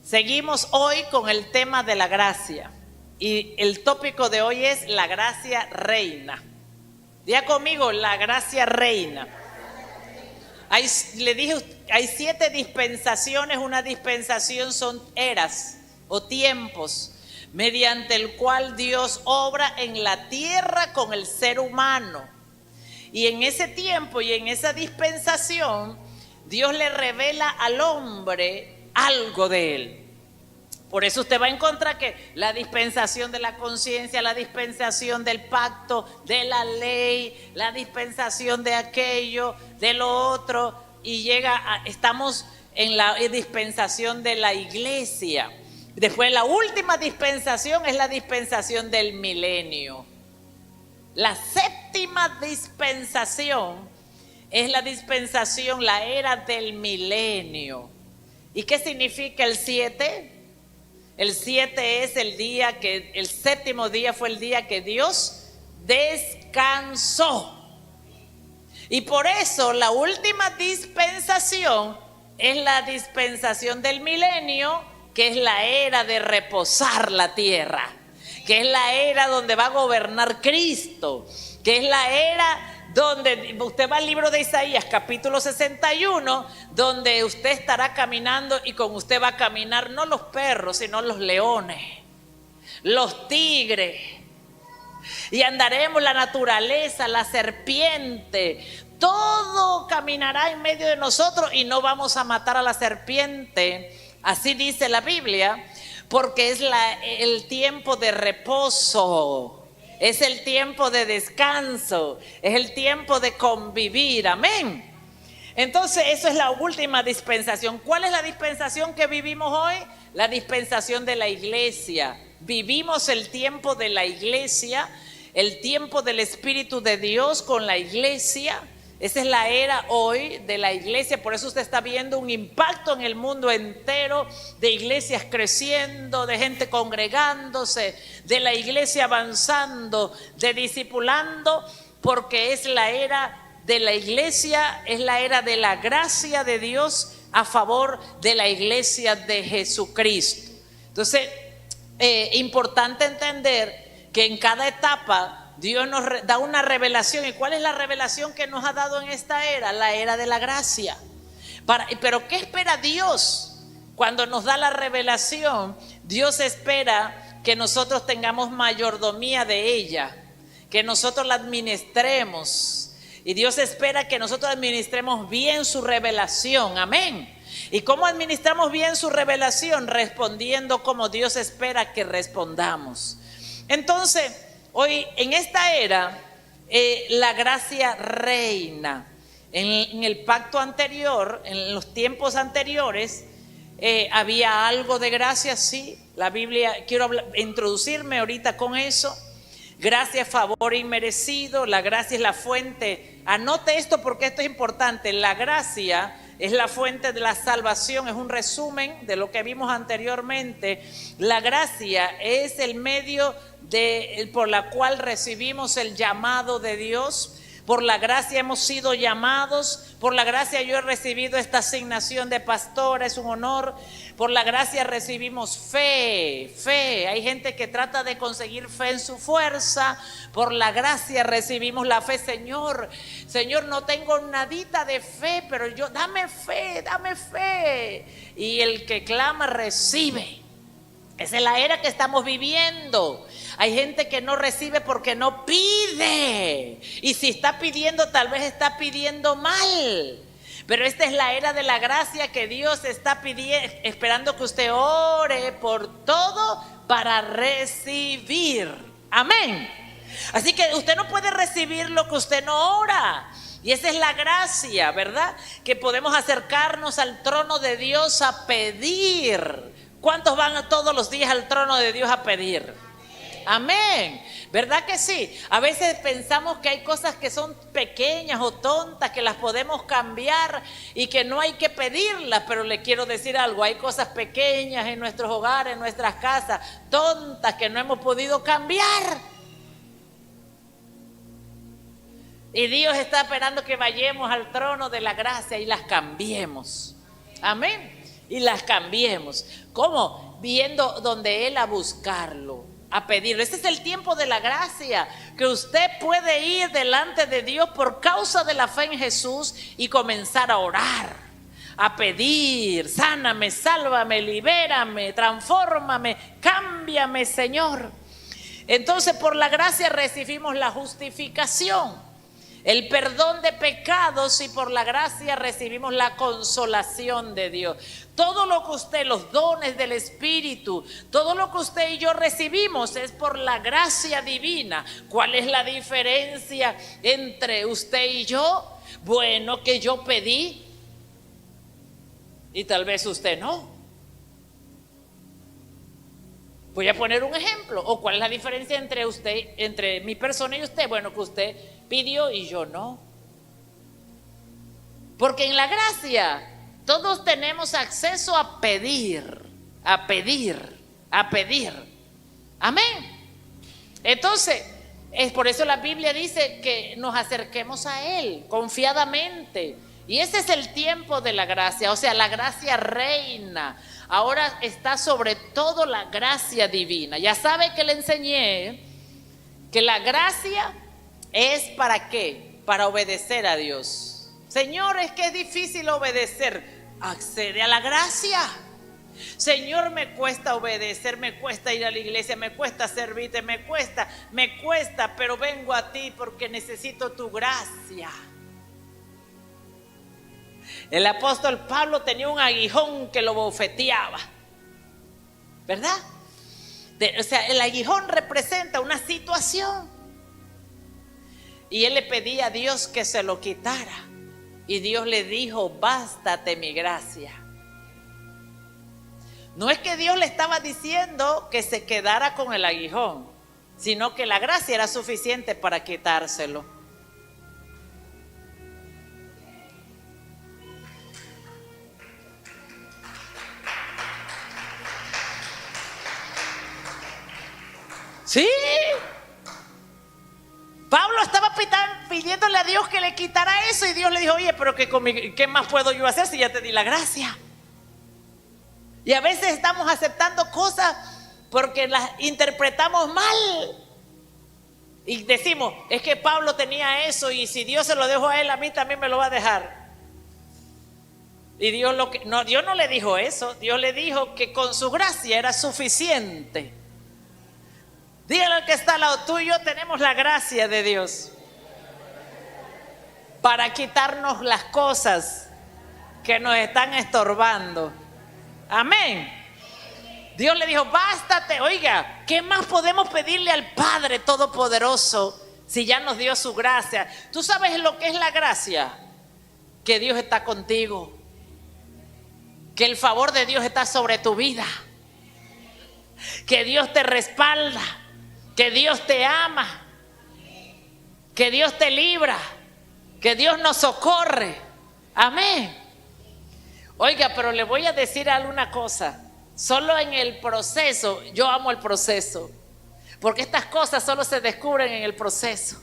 Seguimos hoy con el tema de la gracia y el tópico de hoy es la gracia reina. Diga conmigo, la gracia reina. Le dije, hay 7 dispensaciones. Una dispensación son eras o tiempos mediante el cual Dios obra en la tierra con el ser humano. Y en ese tiempo y en esa dispensación, Dios le revela al hombre algo de él. Por eso usted va a encontrar que la dispensación de la conciencia, la dispensación del pacto, de la ley, la dispensación de aquello, de lo otro, y estamos en la dispensación de la iglesia. Después la última dispensación es la dispensación del milenio. La séptima dispensación es la dispensación, la era del milenio. ¿Y qué significa el 7? El 7 es el séptimo día fue el día que Dios descansó. Y por eso la última dispensación es la dispensación del milenio, que es la era de reposar la tierra, que es la era donde va a gobernar Cristo, que es la era donde usted va al libro de Isaías, capítulo 61, donde usted estará caminando y con usted va a caminar no los perros, sino los leones, los tigres. Y andaremos la naturaleza, la serpiente, todo caminará en medio de nosotros y no vamos a matar a la serpiente. Así dice la Biblia, porque es el tiempo de reposo. Es el tiempo de descanso, es el tiempo de convivir, amén. Entonces eso es la última dispensación. ¿Cuál es la dispensación que vivimos hoy? La dispensación de la iglesia. Vivimos el tiempo de la iglesia, el tiempo del Espíritu de Dios con la iglesia. Esa es la era hoy de la iglesia, por eso usted está viendo un impacto en el mundo entero de iglesias creciendo, de gente congregándose, de la iglesia avanzando, de discipulando, porque es la era de la iglesia, es la era de la gracia de Dios a favor de la iglesia de Jesucristo. Entonces, importante entender que en cada etapa Dios nos da una revelación. ¿Y cuál es la revelación que nos ha dado en esta era? La era de la gracia. Pero ¿qué espera Dios cuando nos da la revelación? Dios espera que nosotros tengamos mayordomía de ella, que nosotros la administremos. Y Dios espera que nosotros administremos bien su revelación. Amén. ¿Y cómo administramos bien su revelación? Respondiendo como Dios espera que respondamos. Entonces, hoy en esta era, la gracia reina. En el pacto anterior, en los tiempos anteriores, había algo de gracia, sí. La Biblia, quiero introducirme ahorita con eso. Gracia, favor inmerecido. La gracia es la fuente. Anote esto porque esto es importante. La gracia es la fuente de la salvación. Es un resumen de lo que vimos anteriormente. La gracia es el medio por la cual recibimos el llamado de Dios. Por la gracia hemos sido llamados. Por la gracia yo he recibido esta asignación de pastora, es un honor. Por la gracia recibimos fe. Hay gente que trata de conseguir fe en su fuerza. Por la gracia recibimos la fe. Señor, no tengo nadita de fe, pero dame fe. Y el que clama recibe. Esa es la era que estamos viviendo. Hay gente que no recibe porque no pide. Y si está pidiendo, tal vez está pidiendo mal. Pero esta es la era de la gracia que Dios está pidiendo, esperando que usted ore por todo para recibir. Amén. Así que usted no puede recibir lo que usted no ora. Y esa es la gracia, ¿verdad? Que podemos acercarnos al trono de Dios a pedir. ¿Cuántos van todos los días al trono de Dios a pedir? Amén. ¿Verdad que sí? A veces pensamos que hay cosas que son pequeñas o tontas, que las podemos cambiar y que no hay que pedirlas, pero le quiero decir algo, hay cosas pequeñas en nuestros hogares, en nuestras casas, tontas que no hemos podido cambiar. Y Dios está esperando que vayamos al trono de la gracia y las cambiemos. Amén. y las cambiemos. ¿Cómo? Viendo donde Él, a buscarlo, a pedirlo. Este es el tiempo de la gracia, que usted puede ir delante de Dios por causa de la fe en Jesús y comenzar a orar, a pedir: sáname, sálvame, libérame, transfórmame, cámbiame, Señor. Entonces, por la gracia recibimos la justificación, el perdón de pecados, y por la gracia recibimos la consolación de Dios. Todo lo que usted, los dones del Espíritu, todo lo que usted y yo recibimos es por la gracia divina. ¿Cuál es la diferencia entre usted y yo? Bueno, que yo pedí y tal vez usted no. Voy a poner un ejemplo. ¿O cuál es la diferencia entre usted, entre mi persona y usted? Bueno, que usted pidió y yo no. Porque en la gracia todos tenemos acceso a pedir, a pedir, a pedir. Amén. Entonces, es por eso la Biblia dice que nos acerquemos a Él confiadamente. Y ese es el tiempo de la gracia. O sea, la gracia reina. Ahora está sobre todo la gracia divina. Ya sabe que le enseñé que la gracia es ¿para qué? Para obedecer a Dios. Señor, es que es difícil obedecer. Accede a la gracia. Señor, me cuesta obedecer, me cuesta ir a la iglesia, me cuesta servirte, me cuesta, pero vengo a ti porque necesito tu gracia. El apóstol Pablo tenía un aguijón que lo bofeteaba, ¿verdad? O sea, el aguijón representa una situación. Y él le pedía a Dios que se lo quitara. Y Dios le dijo: bástate mi gracia. No es que Dios le estaba diciendo que se quedara con el aguijón, sino que la gracia era suficiente para quitárselo. Sí. Pablo estaba pidiéndole a Dios que le quitara eso, y Dios le dijo: oye, pero ¿qué más puedo yo hacer si ya te di la gracia? Y a veces estamos aceptando cosas porque las interpretamos mal. Y decimos: es que Pablo tenía eso, y si Dios se lo dejó a él, a mí también me lo va a dejar. Y Dios Dios no le dijo eso. Dios le dijo que con su gracia era suficiente. Dígale al que está al lado tuyo: tenemos la gracia de Dios para quitarnos las cosas que nos están estorbando. Amén. Dios le dijo: bástate. Oiga, ¿qué más podemos pedirle al Padre Todopoderoso si ya nos dio su gracia? ¿Tú sabes lo que es la gracia? Que Dios está contigo, que el favor de Dios está sobre tu vida, que Dios te respalda, que Dios te ama, que Dios te libra, que Dios nos socorre. Amén. Oiga, pero le voy a decir alguna cosa. Solo en el proceso, yo amo el proceso, porque estas cosas solo se descubren en el proceso.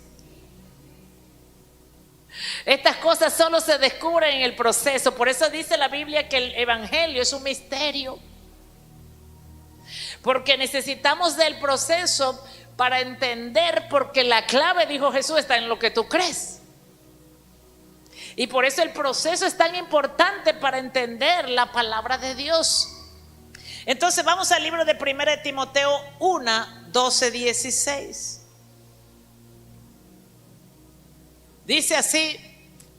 Estas cosas solo se descubren en el proceso. Por eso dice la Biblia que el evangelio es un misterio, porque necesitamos del proceso para entender, porque la clave, dijo Jesús, está en lo que tú crees. Y por eso el proceso es tan importante para entender la palabra de Dios. Entonces vamos al libro de 1 de Timoteo 1, 12, 16. Dice así: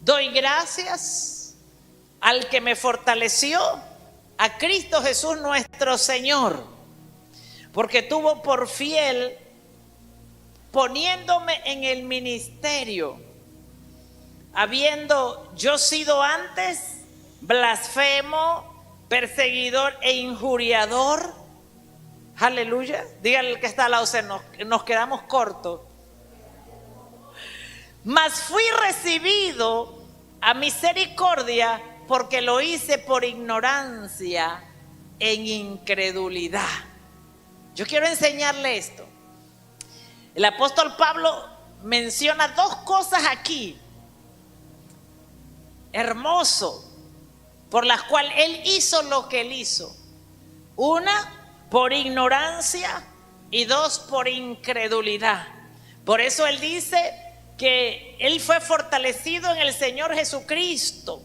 doy gracias al que me fortaleció, a Cristo Jesús nuestro Señor, porque tuvo por fiel poniéndome en el ministerio, habiendo yo sido antes blasfemo, perseguidor e injuriador. Aleluya. Dígale al que está al lado: nos quedamos cortos. Mas fui recibido a misericordia, porque lo hice por ignorancia en incredulidad. Yo quiero enseñarle esto. El apóstol Pablo menciona dos cosas aquí. Hermoso. por las cuales Él hizo lo que Él hizo. Una, por ignorancia, y dos, por incredulidad. Por eso Él dice que Él fue fortalecido en el Señor Jesucristo.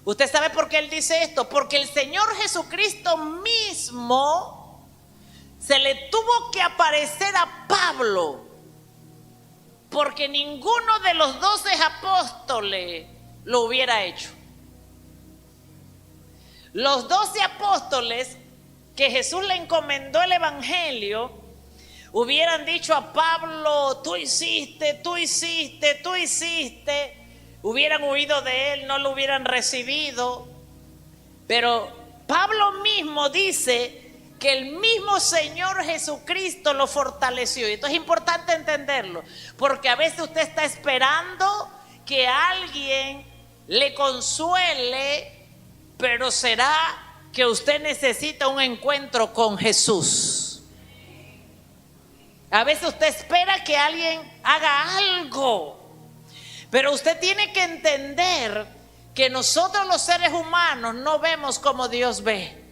¿Usted sabe por qué Él dice esto? Porque el Señor Jesucristo mismo se le tuvo que aparecer a Pablo, porque ninguno de los 12 apóstoles lo hubiera hecho. Los 12 apóstoles que Jesús le encomendó el evangelio hubieran dicho a Pablo: tú hiciste, tú hiciste, tú hiciste. Hubieran huido de él, no lo hubieran recibido. Pero Pablo mismo dice que el mismo Señor Jesucristo lo fortaleció. Y esto es importante entenderlo, porque a veces usted está esperando que alguien le consuele, pero será que usted necesita un encuentro con Jesús. A veces usted espera que alguien haga algo, pero usted tiene que entender que nosotros los seres humanos no vemos como Dios ve.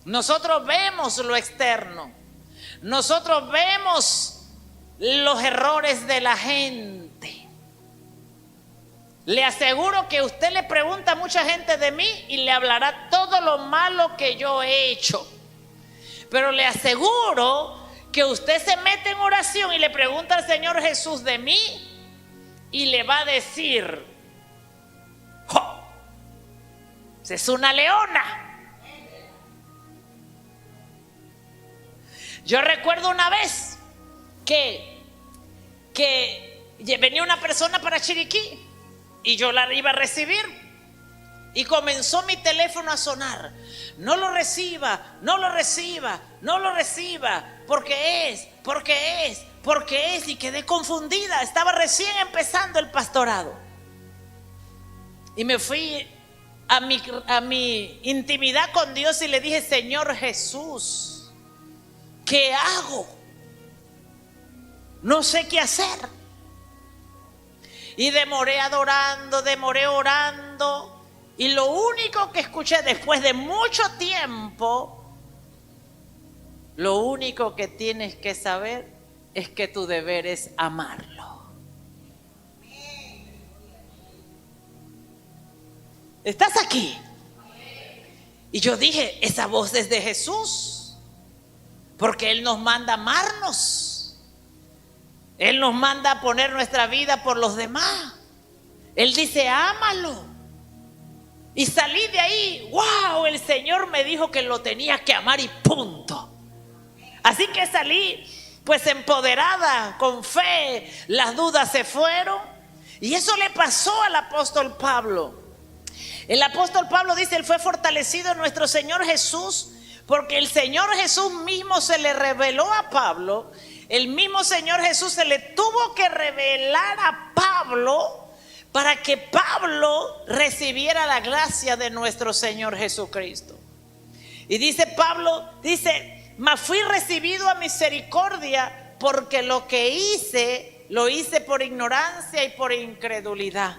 Nosotros vemos lo externo. Nosotros vemos los errores de la gente. Le aseguro que usted le pregunta a mucha gente de mí y le hablará todo lo malo que yo he hecho. Pero le aseguro que usted se mete en oración y le pregunta al Señor Jesús de mí y le va a decir: ¡oh! Es una leona. Yo recuerdo una vez que venía una persona para Chiriquí y yo la iba a recibir y comenzó mi teléfono a sonar. No lo reciba, no lo reciba, no lo reciba, porque es, y quedé confundida. Estaba recién empezando el pastorado y me fui a mi intimidad con Dios y le dije: Señor Jesús, ¿qué hago? No sé qué hacer. Y demoré adorando, demoré orando, y lo único que escuché después de mucho tiempo: lo único que tienes que saber es que tu deber es amarlo. ¿Estás aquí? Y yo dije: esa voz es de Jesús, porque Él nos manda a amarnos. Él nos manda a poner nuestra vida por los demás. Él dice: ámalo. Y salí de ahí, wow, el Señor me dijo que lo tenía que amar y punto. Así que salí pues empoderada, con fe. Las dudas se fueron. Y eso le pasó al apóstol Pablo. El apóstol Pablo dice: él fue fortalecido en nuestro Señor Jesús, porque el Señor Jesús mismo se le reveló a Pablo. El mismo Señor Jesús se le tuvo que revelar a Pablo para que Pablo recibiera la gracia de nuestro Señor Jesucristo. Y dice Pablo, mas fui recibido a misericordia, porque lo que hice, lo hice por ignorancia y por incredulidad.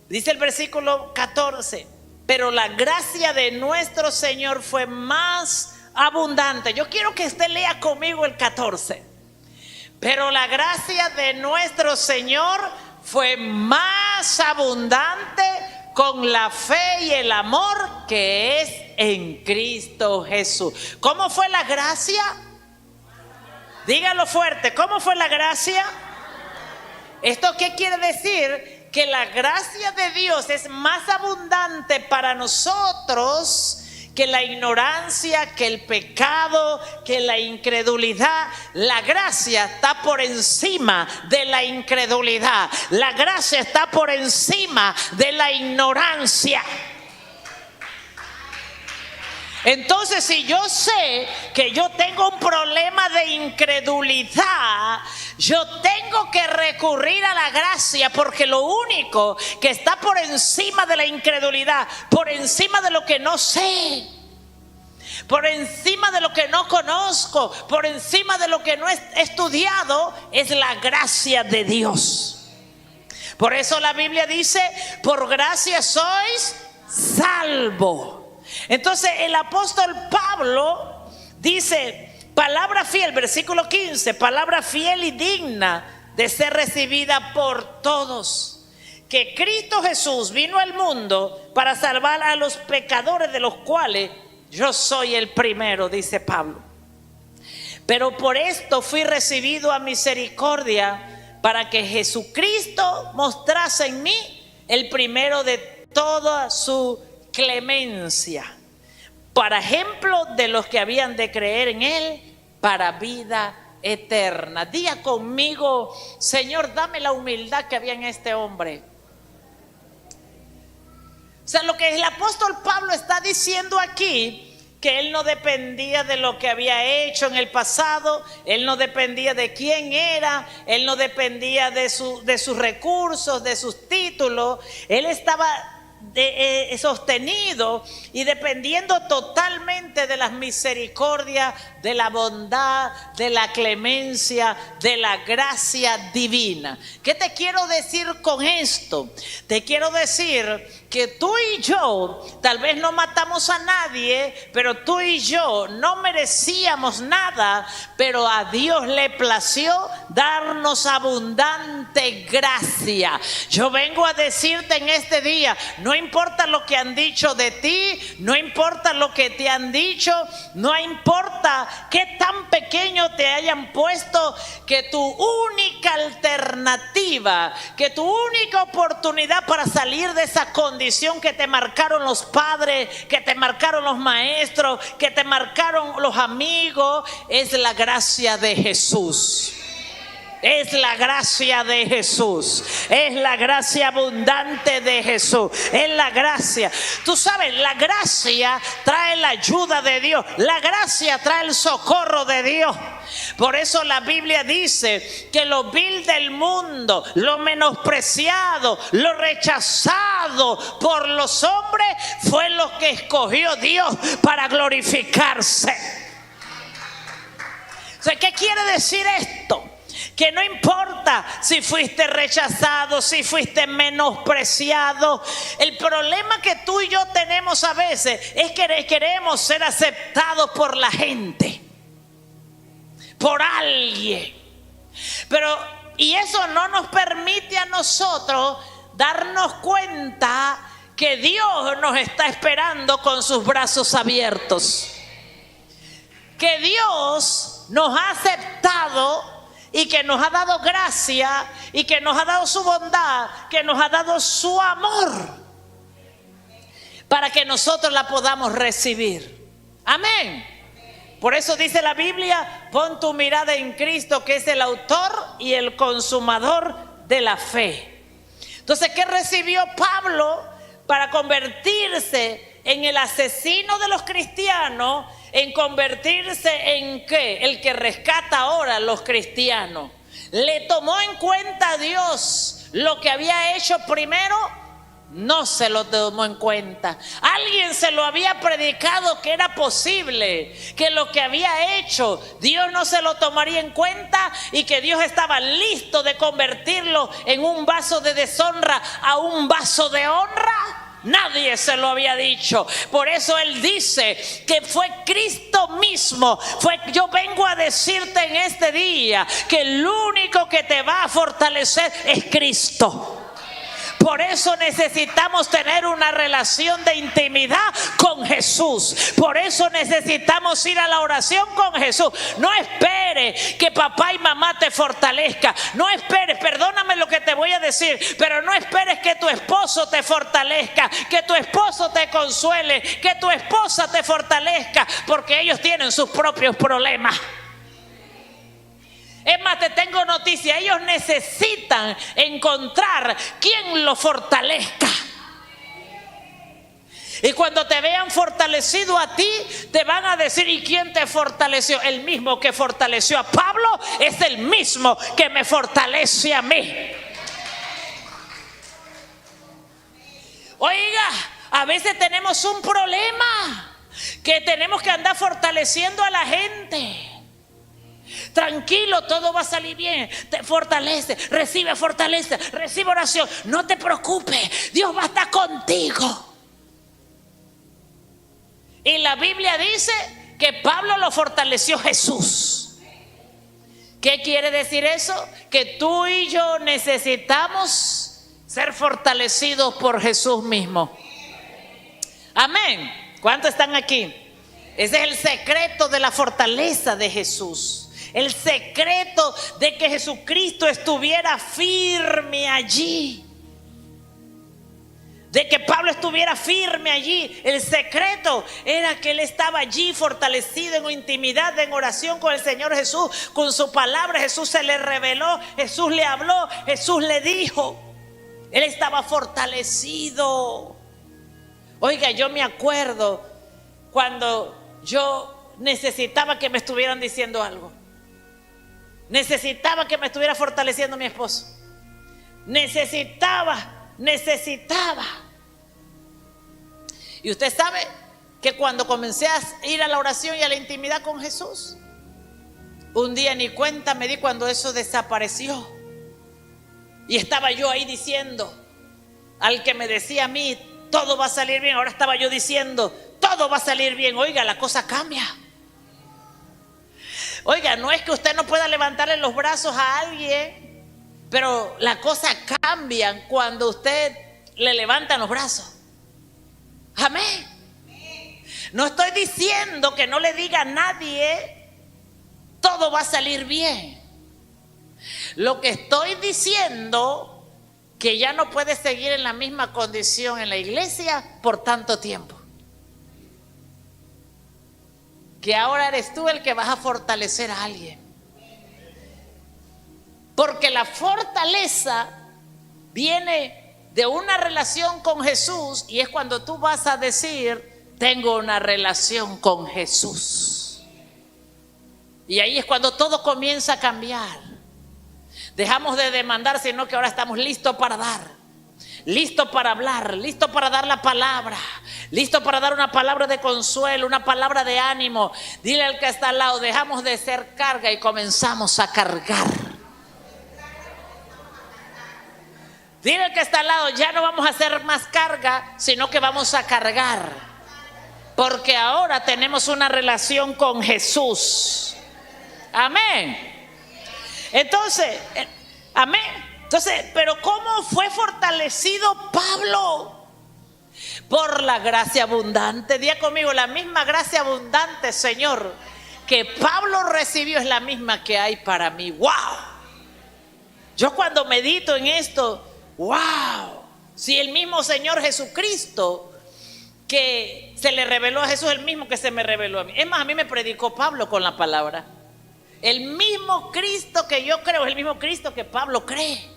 Dice el versículo 14: pero la gracia de nuestro Señor fue más abundante. Yo quiero que usted lea conmigo el 14. Pero la gracia de nuestro Señor fue más abundante con la fe y el amor que es en Cristo Jesús. ¿Cómo fue la gracia? Dígalo fuerte. ¿Cómo fue la gracia? ¿Esto qué quiere decir? Que la gracia de Dios es más abundante para nosotros que la ignorancia, que el pecado, que la incredulidad. La gracia está por encima de la incredulidad. La gracia está por encima de la ignorancia. Entonces, si yo sé que yo tengo un problema de incredulidad, yo tengo que recurrir a la gracia, porque lo único que está por encima de la incredulidad, por encima de lo que no sé, por encima de lo que no conozco, por encima de lo que no he estudiado, es la gracia de Dios. Por eso la Biblia dice, por gracia sois salvo. Entonces el apóstol Pablo dice, palabra fiel, versículo 15, palabra fiel y digna de ser recibida por todos, que Cristo Jesús vino al mundo para salvar a los pecadores, de los cuales yo soy el primero, dice Pablo. Pero por esto fui recibido a misericordia, para que Jesucristo mostrase en mí el primero de toda su clemencia, para ejemplo de los que habían de creer en Él para vida eterna. Diga conmigo, Señor, dame la humildad que había en este hombre. O sea, lo que el apóstol Pablo está diciendo aquí, que él no dependía de lo que había hecho en el pasado, él no dependía de quién era, él no dependía de sus recursos, de sus títulos. Él estaba sostenido y dependiendo totalmente de las misericordias, de la bondad, de la clemencia, de la gracia divina. ¿Qué te quiero decir con esto? Te quiero decir que tú y yo tal vez no matamos a nadie, pero tú y yo no merecíamos nada, pero a Dios le plació darnos abundante gracia. Yo vengo a decirte en este día, no importa lo que han dicho de ti, no importa lo que te han dicho, no importa qué tan pequeño te hayan puesto, que tu única alternativa, que tu única oportunidad para salir de esa condición que te marcaron los padres, que te marcaron los maestros, que te marcaron los amigos, es la gracia de Jesús. Es la gracia de Jesús, es la gracia abundante de Jesús, es la gracia. Tú sabes, la gracia trae la ayuda de Dios, la gracia trae el socorro de Dios. Por eso la Biblia dice que lo vil del mundo, lo menospreciado, lo rechazado por los hombres, fue lo que escogió Dios para glorificarse. O sea, ¿qué quiere decir esto? Que no importa si fuiste rechazado, si fuiste menospreciado. El problema que tú y yo tenemos a veces es que queremos ser aceptados por la gente, por alguien. Y eso no nos permite a nosotros darnos cuenta que Dios nos está esperando con sus brazos abiertos. Que Dios nos ha aceptado y que nos ha dado gracia, y que nos ha dado su bondad, que nos ha dado su amor, para que nosotros la podamos recibir. Amén. Por eso dice la Biblia, pon tu mirada en Cristo, que es el autor y el consumador de la fe. Entonces, ¿qué recibió Pablo para convertirse en el asesino de los cristianos? En convertirse en ¿qué? El que rescata ahora a los cristianos. ¿Le tomó en cuenta a Dios lo que había hecho primero? No se lo tomó en cuenta. Alguien se lo había predicado que era posible, que lo que había hecho Dios no se lo tomaría en cuenta, y que Dios estaba listo de convertirlo en un vaso de deshonra a un vaso de honra. Nadie se lo había dicho. Por eso él dice que fue Cristo mismo. Yo vengo a decirte en este día que el único que te va a fortalecer es Cristo. Por eso necesitamos tener una relación de intimidad con Jesús. Por eso necesitamos ir a la oración con Jesús. No esperes que papá y mamá te fortalezcan. No esperes, perdóname lo que te voy a decir, pero no esperes que tu esposo te fortalezca, que tu esposo te consuele, que tu esposa te fortalezca, porque ellos tienen sus propios problemas. Es más, te tengo noticia, ellos necesitan encontrar quien los fortalezca. Y cuando te vean fortalecido a ti, te van a decir, ¿y quién te fortaleció? El mismo que fortaleció a Pablo es el mismo que me fortalece a mí. Oiga, a veces tenemos un problema que tenemos que andar fortaleciendo a la gente. Tranquilo, todo va a salir bien. Te fortalece, recibe oración. No te preocupes, Dios va a estar contigo. Y la Biblia dice que Pablo lo fortaleció Jesús. ¿Qué quiere decir eso? Que tú y yo necesitamos ser fortalecidos por Jesús mismo. Amén. ¿Cuántos están aquí? Ese es el secreto de la fortaleza de Jesús. El secreto de que Jesucristo estuviera firme allí. De que Pablo estuviera firme allí. El secreto era que él estaba allí fortalecido en intimidad, en oración con el Señor Jesús. Con su palabra Jesús se le reveló, Jesús le habló, Jesús le dijo. Él estaba fortalecido. Oiga, yo me acuerdo cuando yo necesitaba que me estuvieran diciendo algo. Necesitaba que me estuviera fortaleciendo mi esposo. Necesitaba. Y usted sabe que cuando comencé a ir a la oración y a la intimidad con Jesús, un día ni cuenta me di cuando eso desapareció. Y estaba yo ahí diciendo, al que me decía a mí, todo va a salir bien, ahora estaba yo diciendo, todo va a salir bien. Oiga, la cosa cambia. Oiga, no es que usted no pueda levantarle los brazos a alguien, pero la cosa cambia cuando usted le levanta los brazos. Amén. No estoy diciendo que no le diga a nadie, todo va a salir bien. Lo que estoy diciendo, que ya no puede seguir en la misma condición en la iglesia por tanto tiempo. Que ahora eres tú el que vas a fortalecer a alguien. Porque la fortaleza viene de una relación con Jesús, y es cuando tú vas a decir, tengo una relación con Jesús. Y ahí es cuando todo comienza a cambiar. Dejamos de demandar, sino que ahora estamos listos para dar, listos para hablar, listos para dar la palabra, listos para dar una palabra de consuelo, una palabra de ánimo. Dile al que está al lado, dejamos de ser carga y comenzamos a cargar. Dile al que está al lado, ya no vamos a hacer más carga, sino que vamos a cargar. Porque ahora tenemos una relación con Jesús. Amén. Entonces, amén. Entonces, pero ¿cómo fue fortalecido Pablo? Por la gracia abundante. Diga conmigo, la misma gracia abundante, Señor, que Pablo recibió es la misma que hay para mí. ¡Wow! Yo cuando medito en esto, ¡wow! Si el mismo Señor Jesucristo que se le reveló a Jesús, el mismo que se me reveló a mí. Es más, a mí me predicó Pablo con la palabra. El mismo Cristo que yo creo es el mismo Cristo que Pablo cree.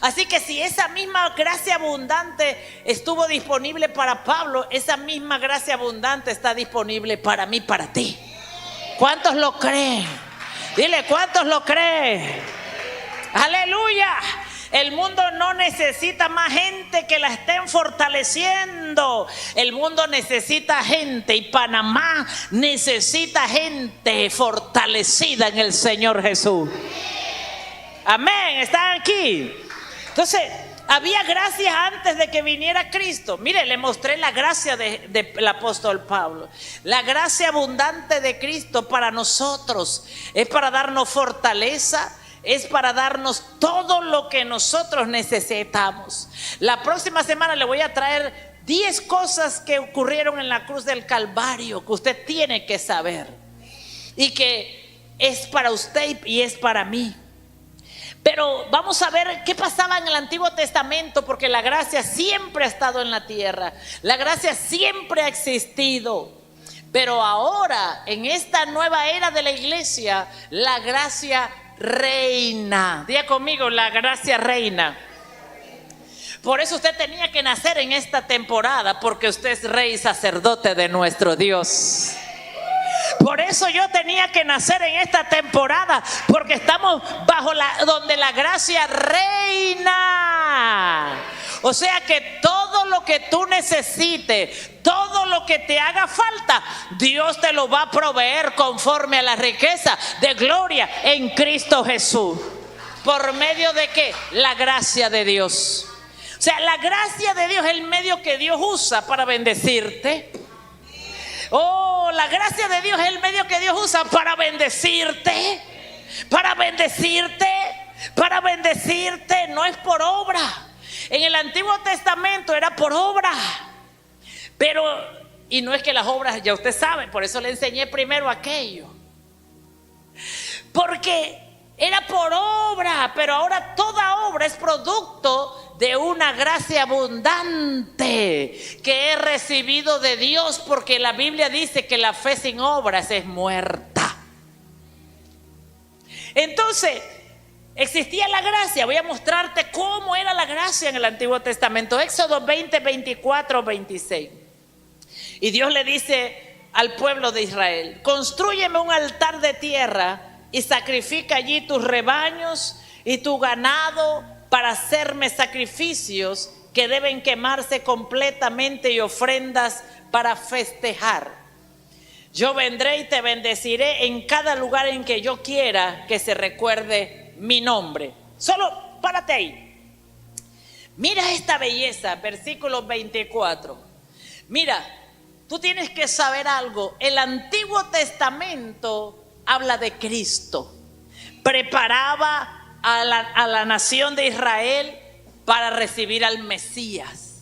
Así que si esa misma gracia abundante estuvo disponible para Pablo, esa misma gracia abundante está disponible para mí, para ti. ¿Cuántos lo creen? Dile, ¿cuántos lo creen? ¡Aleluya! El mundo no necesita más gente que la estén fortaleciendo. El mundo necesita gente, y Panamá necesita gente fortalecida en el Señor Jesús. Amén, están aquí. Entonces, había gracia antes de que viniera Cristo. Mire, le mostré la gracia del apóstol Pablo. La gracia abundante de Cristo para nosotros es para darnos fortaleza, es para darnos todo lo que nosotros necesitamos. La próxima semana le voy a traer 10 cosas que ocurrieron en la cruz del Calvario que usted tiene que saber y que es para usted y es para mí. Pero vamos a ver qué pasaba en el Antiguo Testamento, porque la gracia siempre ha estado en la tierra, la gracia siempre ha existido. Pero ahora, en esta nueva era de la iglesia, la gracia reina. Diga conmigo, la gracia reina. Por eso usted tenía que nacer en esta temporada, porque usted es rey y sacerdote de nuestro Dios. Por eso yo tenía que nacer en esta temporada, porque estamos bajo donde la gracia reina. O sea que todo lo que tú necesites, todo lo que te haga falta, Dios te lo va a proveer conforme a la riqueza de gloria en Cristo Jesús. ¿Por medio de qué? La gracia de Dios. O sea, la gracia de Dios es el medio que Dios usa para bendecirte. Oh, la gracia de Dios es el medio que Dios usa para bendecirte. Para bendecirte. Para bendecirte. No es por obra. En el Antiguo Testamento era por obra. Pero, y no es que las obras, ya usted sabe, por eso le enseñé primero aquello. Porque era por obra, pero ahora toda obra es producto de una gracia abundante que he recibido de Dios, porque la Biblia dice que la fe sin obras es muerta. Entonces, existía la gracia. Voy a mostrarte cómo era la gracia en el Antiguo Testamento. Éxodo 20, 24, 26. Y Dios le dice al pueblo de Israel: constrúyeme un altar de tierra y sacrifica allí tus rebaños y tu ganado para hacerme sacrificios que deben quemarse completamente y ofrendas para festejar. Yo vendré y te bendeciré en cada lugar en que yo quiera que se recuerde mi nombre. Solo párate ahí. Mira esta belleza, versículo 24. Mira, tú tienes que saber algo. El Antiguo Testamento habla de Cristo. Preparaba a la nación de Israel para recibir al Mesías.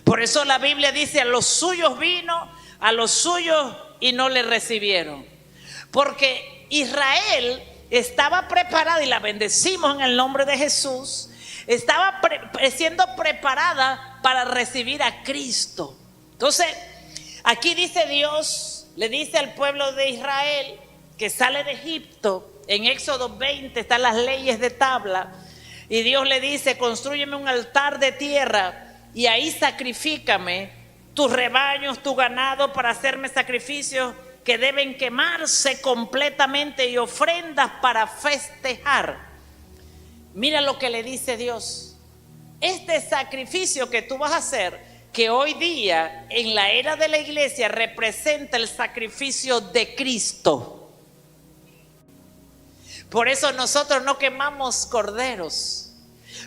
Por eso la Biblia dice: a los suyos vino, a los suyos y no le recibieron. Porque Israel estaba preparada, y la bendecimos en el nombre de Jesús, estaba siendo preparada para recibir a Cristo. Entonces, aquí dice Dios, le dice al pueblo de Israel que sale de Egipto. En Éxodo 20 están las leyes de tabla. Y Dios le dice: constrúyeme un altar de tierra y ahí sacrifícame tus rebaños, tu ganado, para hacerme sacrificios que deben quemarse completamente y ofrendas para festejar. Mira lo que le dice Dios: este sacrificio que tú vas a hacer, que hoy día en la era de la iglesia representa el sacrificio de Cristo. Por eso nosotros no quemamos corderos,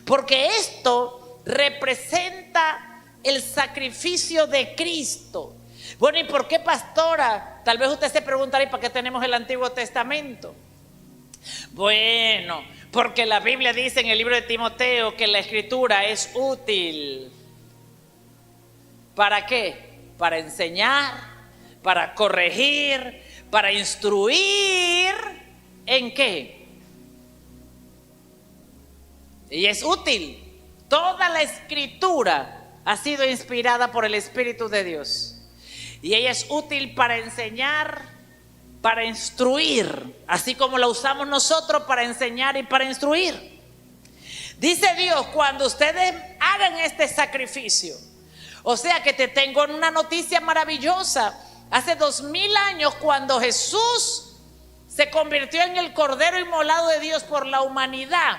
porque esto representa el sacrificio de Cristo. Bueno, ¿y por qué, pastora? Tal vez usted se preguntará: ¿y para qué tenemos el Antiguo Testamento? Bueno, porque la Biblia dice en el libro de Timoteo que la Escritura es útil. ¿Para qué? Para enseñar, para corregir, para instruir. ¿En qué? Y es útil. Toda la Escritura ha sido inspirada por el Espíritu de Dios. Y ella es útil para enseñar, para instruir, así como la usamos nosotros para enseñar y para instruir. Dice Dios: cuando ustedes hagan este sacrificio, o sea que te tengo una noticia maravillosa. Hace 2000 años, cuando Jesús se convirtió en el Cordero inmolado de Dios por la humanidad,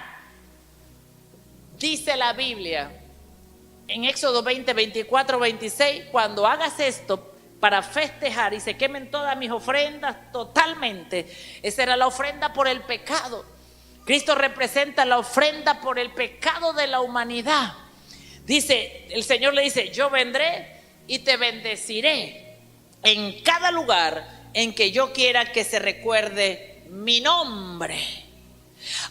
dice la Biblia en Éxodo 20, 24, 26: cuando hagas esto para festejar y se quemen todas mis ofrendas totalmente. Esa era la ofrenda por el pecado. Cristo representa la ofrenda por el pecado de la humanidad. Dice, el Señor le dice: yo vendré y te bendeciré en cada lugar en que yo quiera que se recuerde mi nombre.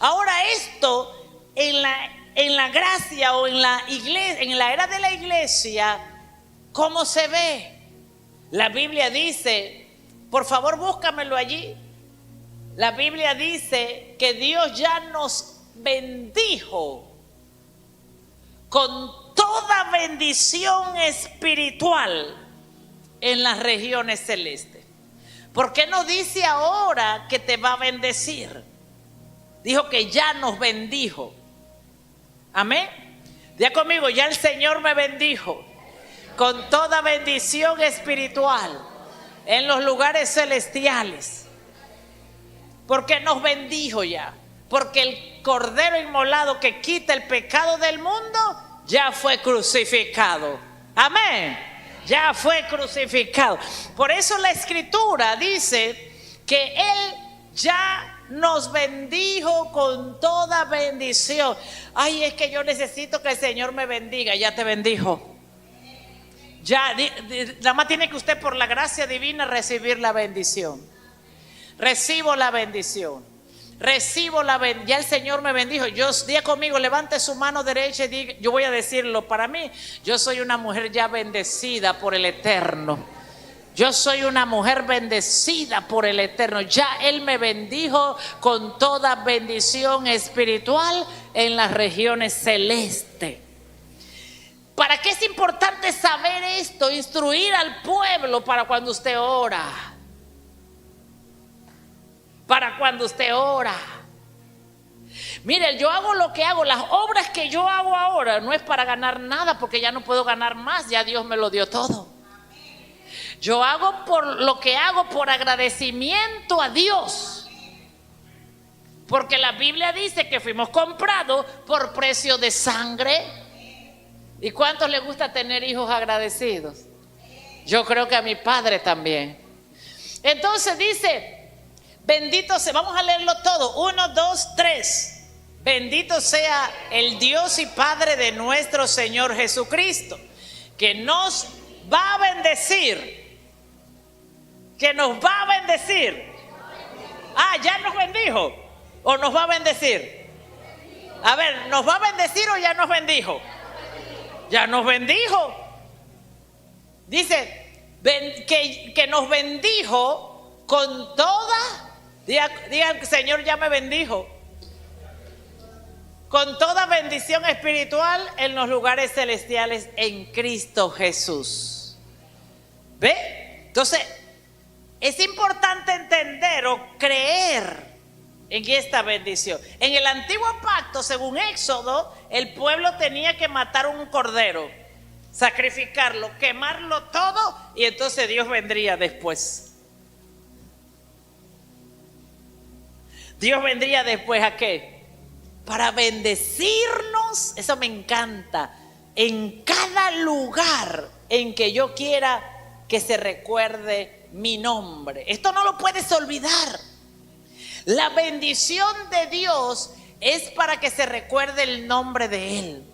Ahora, esto en la gracia o en la iglesia, en la era de la iglesia, ¿cómo se ve? La Biblia dice, por favor búscamelo allí. La Biblia dice que Dios ya nos bendijo con toda bendición espiritual en las regiones celestes. ¿Por qué no dice ahora que te va a bendecir? Dijo que ya nos bendijo. Amén. Ya conmigo: ya el Señor me bendijo con toda bendición espiritual en los lugares celestiales. ¿Por qué nos bendijo ya? Porque el Cordero inmolado que quita el pecado del mundo ya fue crucificado Amén. Ya fue crucificado. Por eso la Escritura dice que Él ya nos bendijo con toda bendición. Ay, es que yo necesito que el Señor me bendiga. Ya te bendijo. Ya, nada más tiene que usted por la gracia divina recibir la bendición. Recibo la bendición. Recibo la bendición. Ya el Señor me bendijo. Diga conmigo, levante su mano derecha y diga, yo voy a decirlo para mí. Yo soy una mujer ya bendecida por el Eterno. Yo soy una mujer bendecida por el Eterno. Ya Él me bendijo con toda bendición espiritual en las regiones celestes. ¿Para qué es importante saber esto? Instruir al pueblo para cuando usted ora. Para cuando usted ora. Mire, yo hago lo que hago. Las obras que yo hago ahora no es para ganar nada, porque ya no puedo ganar más. Ya Dios me lo dio todo. Yo hago por lo que hago por agradecimiento a Dios. Porque la Biblia dice que fuimos comprados por precio de sangre. ¿Y cuántos les gusta tener hijos agradecidos? Yo creo que a mi padre también. Entonces dice, bendito sea, vamos a leerlo todo, 1, 2, 3. Bendito sea el Dios y Padre de nuestro Señor Jesucristo, que nos va a bendecir. Que nos va a bendecir. Ah, ya nos bendijo. ¿O nos va a bendecir? A ver, ¿nos va a bendecir o ya nos bendijo? Ya nos bendijo. Dice que nos bendijo con toda. Digan, Señor, ya me bendijo. Con toda bendición espiritual en los lugares celestiales en Cristo Jesús. ¿Ve? Entonces, es importante entender o creer en esta bendición. En el antiguo pacto, según Éxodo, el pueblo tenía que matar un cordero, sacrificarlo, quemarlo todo, y entonces Dios vendría después. Dios vendría después, ¿a qué? Para bendecirnos. Eso me encanta. En cada lugar en que yo quiera que se recuerde mi nombre. Esto no lo puedes olvidar. La bendición de Dios es para que se recuerde el nombre de Él.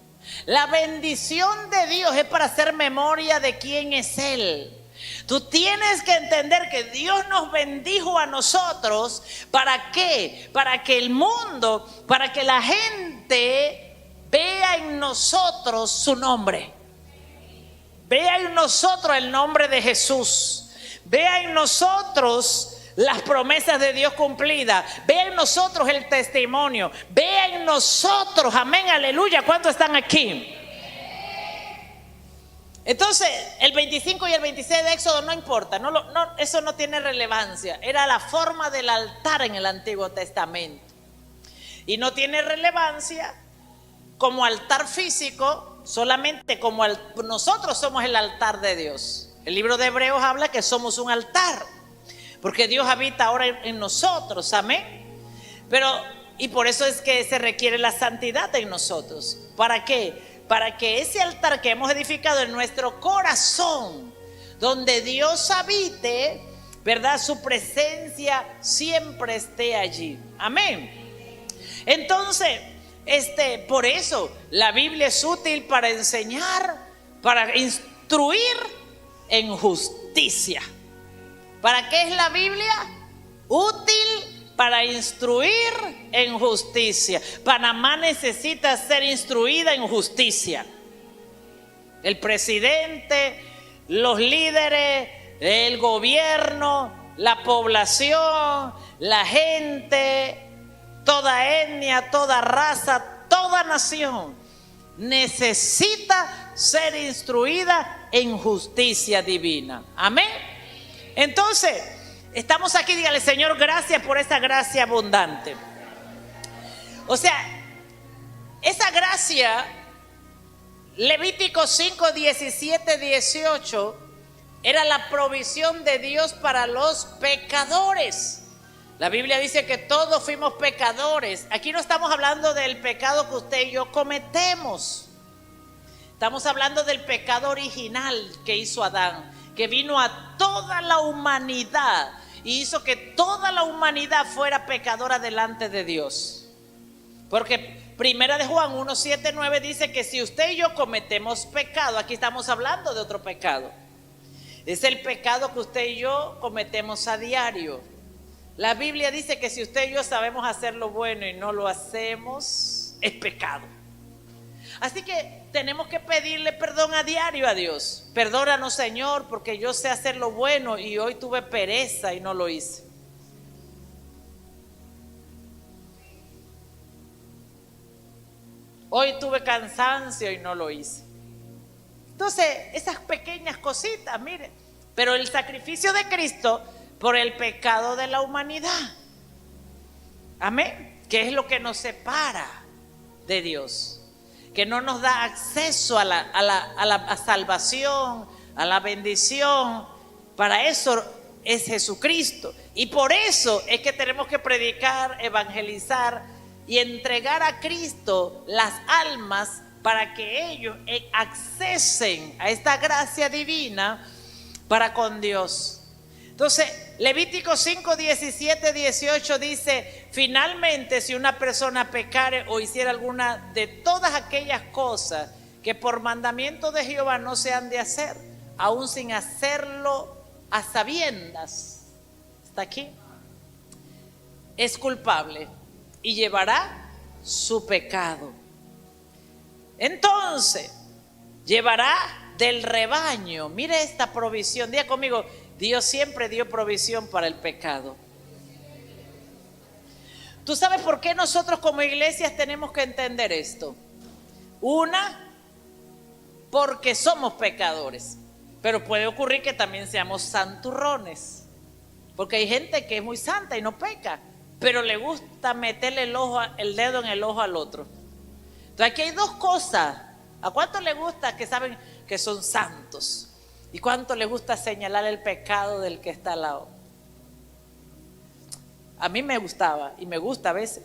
La bendición de Dios es para hacer memoria de quién es Él. Tú tienes que entender que Dios nos bendijo a nosotros. ¿Para qué? Para que el mundo, para que la gente vea en nosotros su nombre. Vea en nosotros el nombre de Jesús. Vea en nosotros las promesas de Dios cumplidas. Vea en nosotros el testimonio. Vea en nosotros, amén, aleluya. ¿Cuántos están aquí? Entonces, el 25 y el 26 de Éxodo no importa, eso no tiene relevancia. Era la forma del altar en el Antiguo Testamento. Y no tiene relevancia como altar físico, solamente como nosotros somos el altar de Dios. El libro de Hebreos habla que somos un altar, porque Dios habita ahora en nosotros, amén. Y por eso es que se requiere la santidad en nosotros. ¿Para qué? Para que ese altar que hemos edificado en nuestro corazón, donde Dios habite, ¿verdad? Su presencia siempre esté allí. Amén. Entonces, por eso la Biblia es útil para enseñar, para instruir en justicia. ¿Para qué es la Biblia? Útil para instruir en justicia. Panamá necesita ser instruida en justicia. El presidente, los líderes, el gobierno, la población, la gente, toda etnia, toda raza, toda nación necesita ser instruida en justicia divina. Amén. Entonces, estamos aquí, dígale, Señor, gracias por esa gracia abundante. O sea, esa gracia, Levítico 5, 17, 18, era la provisión de Dios para los pecadores. La Biblia dice que todos fuimos pecadores. Aquí no estamos hablando del pecado que usted y yo cometemos. Estamos hablando del pecado original que hizo Adán, que vino a toda la humanidad y hizo que toda la humanidad fuera pecadora delante de Dios. Porque Primera de Juan 1, 7, 9 dice que si usted y yo cometemos pecado, aquí estamos hablando de otro pecado. Es el pecado que usted y yo cometemos a diario. La Biblia dice que si usted y yo sabemos hacer lo bueno y no lo hacemos, es pecado. Así que tenemos que pedirle perdón a diario a Dios. Perdónanos, Señor, porque yo sé hacer lo bueno y hoy tuve pereza y no lo hice. Hoy tuve cansancio y no lo hice. Entonces, esas pequeñas cositas, miren. Pero el sacrificio de Cristo por el pecado de la humanidad. Amén. Que es lo que nos separa de Dios. Que no nos da acceso a la salvación, a la bendición. Para eso es Jesucristo. Y por eso es que tenemos que predicar, evangelizar y entregar a Cristo las almas para que ellos accesen a esta gracia divina para con Dios. Entonces, Levítico 5, 17, 18 dice: finalmente, si una persona pecare o hiciera alguna de todas aquellas cosas que por mandamiento de Jehová no se han de hacer, aún sin hacerlo a sabiendas, ¿está aquí? Es culpable y llevará su pecado. Entonces, llevará del rebaño. Mire esta provisión. Diga conmigo: Dios siempre dio provisión para el pecado. ¿Tú sabes por qué nosotros como iglesias tenemos que entender esto? Una, porque somos pecadores. Pero puede ocurrir que también seamos santurrones. Porque hay gente que es muy santa y no peca, pero le gusta meterle el dedo en el ojo al otro. Entonces aquí hay dos cosas. ¿A cuánto le gusta que saben que son santos? ¿Y cuánto le gusta señalar el pecado del que está al lado? A mí me gustaba y me gusta a veces.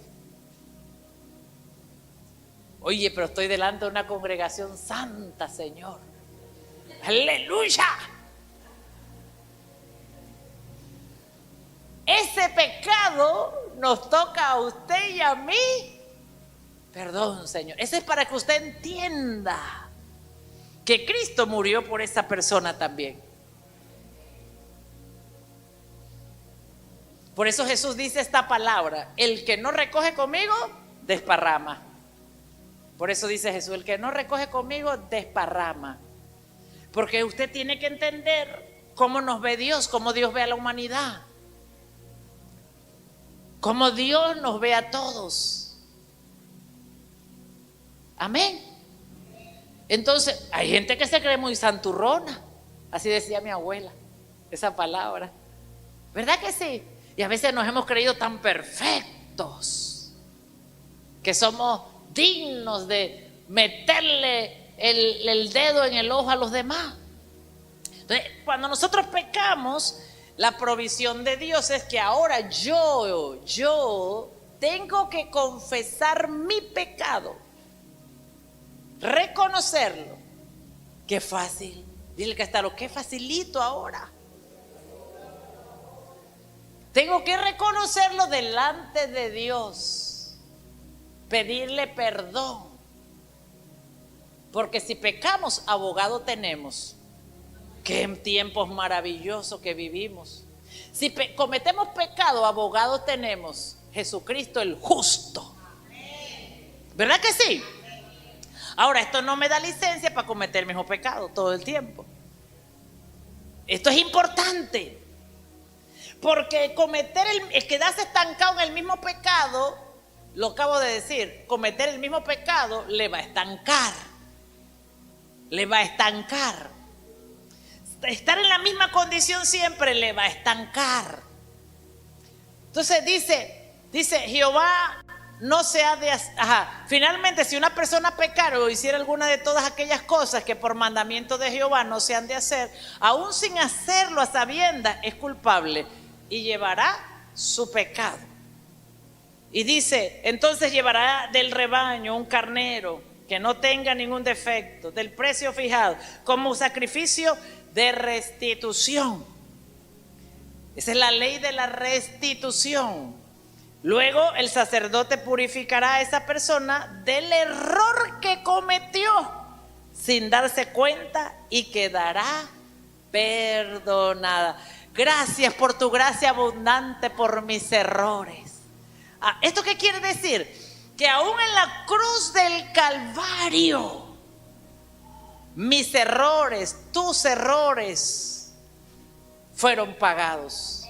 Oye, pero estoy delante de una congregación santa, Señor. ¡Aleluya! Ese pecado nos toca a usted y a mí. Perdón, Señor. Ese es para que usted entienda que Cristo murió por esa persona también. Por eso Jesús dice esta palabra: el que no recoge conmigo, desparrama. Por eso dice Jesús: el que no recoge conmigo, desparrama. Porque usted tiene que entender cómo nos ve Dios, cómo Dios ve a la humanidad, cómo Dios nos ve a todos. Amén. Entonces, hay gente que se cree muy santurrona. Así decía mi abuela, esa palabra. ¿Verdad que sí? Y a veces nos hemos creído tan perfectos que somos dignos de meterle el dedo en el ojo a los demás. Entonces, cuando nosotros pecamos, la provisión de Dios es que ahora yo tengo que confesar mi pecado. Reconocerlo. Qué fácil. Dile que está lo que facilito ahora. Tengo que reconocerlo delante de Dios. Pedirle perdón. Porque si pecamos, abogado tenemos. Qué tiempos maravillosos que vivimos. Si cometemos pecado, abogado tenemos. Jesucristo el justo. ¿Verdad que sí? Ahora, esto no me da licencia para cometer el mismo pecado todo el tiempo. Esto es importante. Porque el quedarse estancado en el mismo pecado, lo acabo de decir, cometer el mismo pecado le va a estancar. Le va a estancar. Estar en la misma condición siempre le va a estancar. Entonces dice Jehová no se ha de... Finalmente, si una persona pecara o hiciera alguna de todas aquellas cosas que por mandamiento de Jehová no se han de hacer, aún sin hacerlo a sabiendas, es culpable y llevará su pecado. Y dice, entonces llevará del rebaño un carnero que no tenga ningún defecto, del precio fijado, como sacrificio de restitución. Esa es la ley de la restitución. Luego el sacerdote purificará a esa persona del error que cometió sin darse cuenta y quedará perdonada. Gracias por tu gracia abundante por mis errores. ¿Esto qué quiere decir? Que aún en la cruz del Calvario, mis errores, tus errores fueron pagados.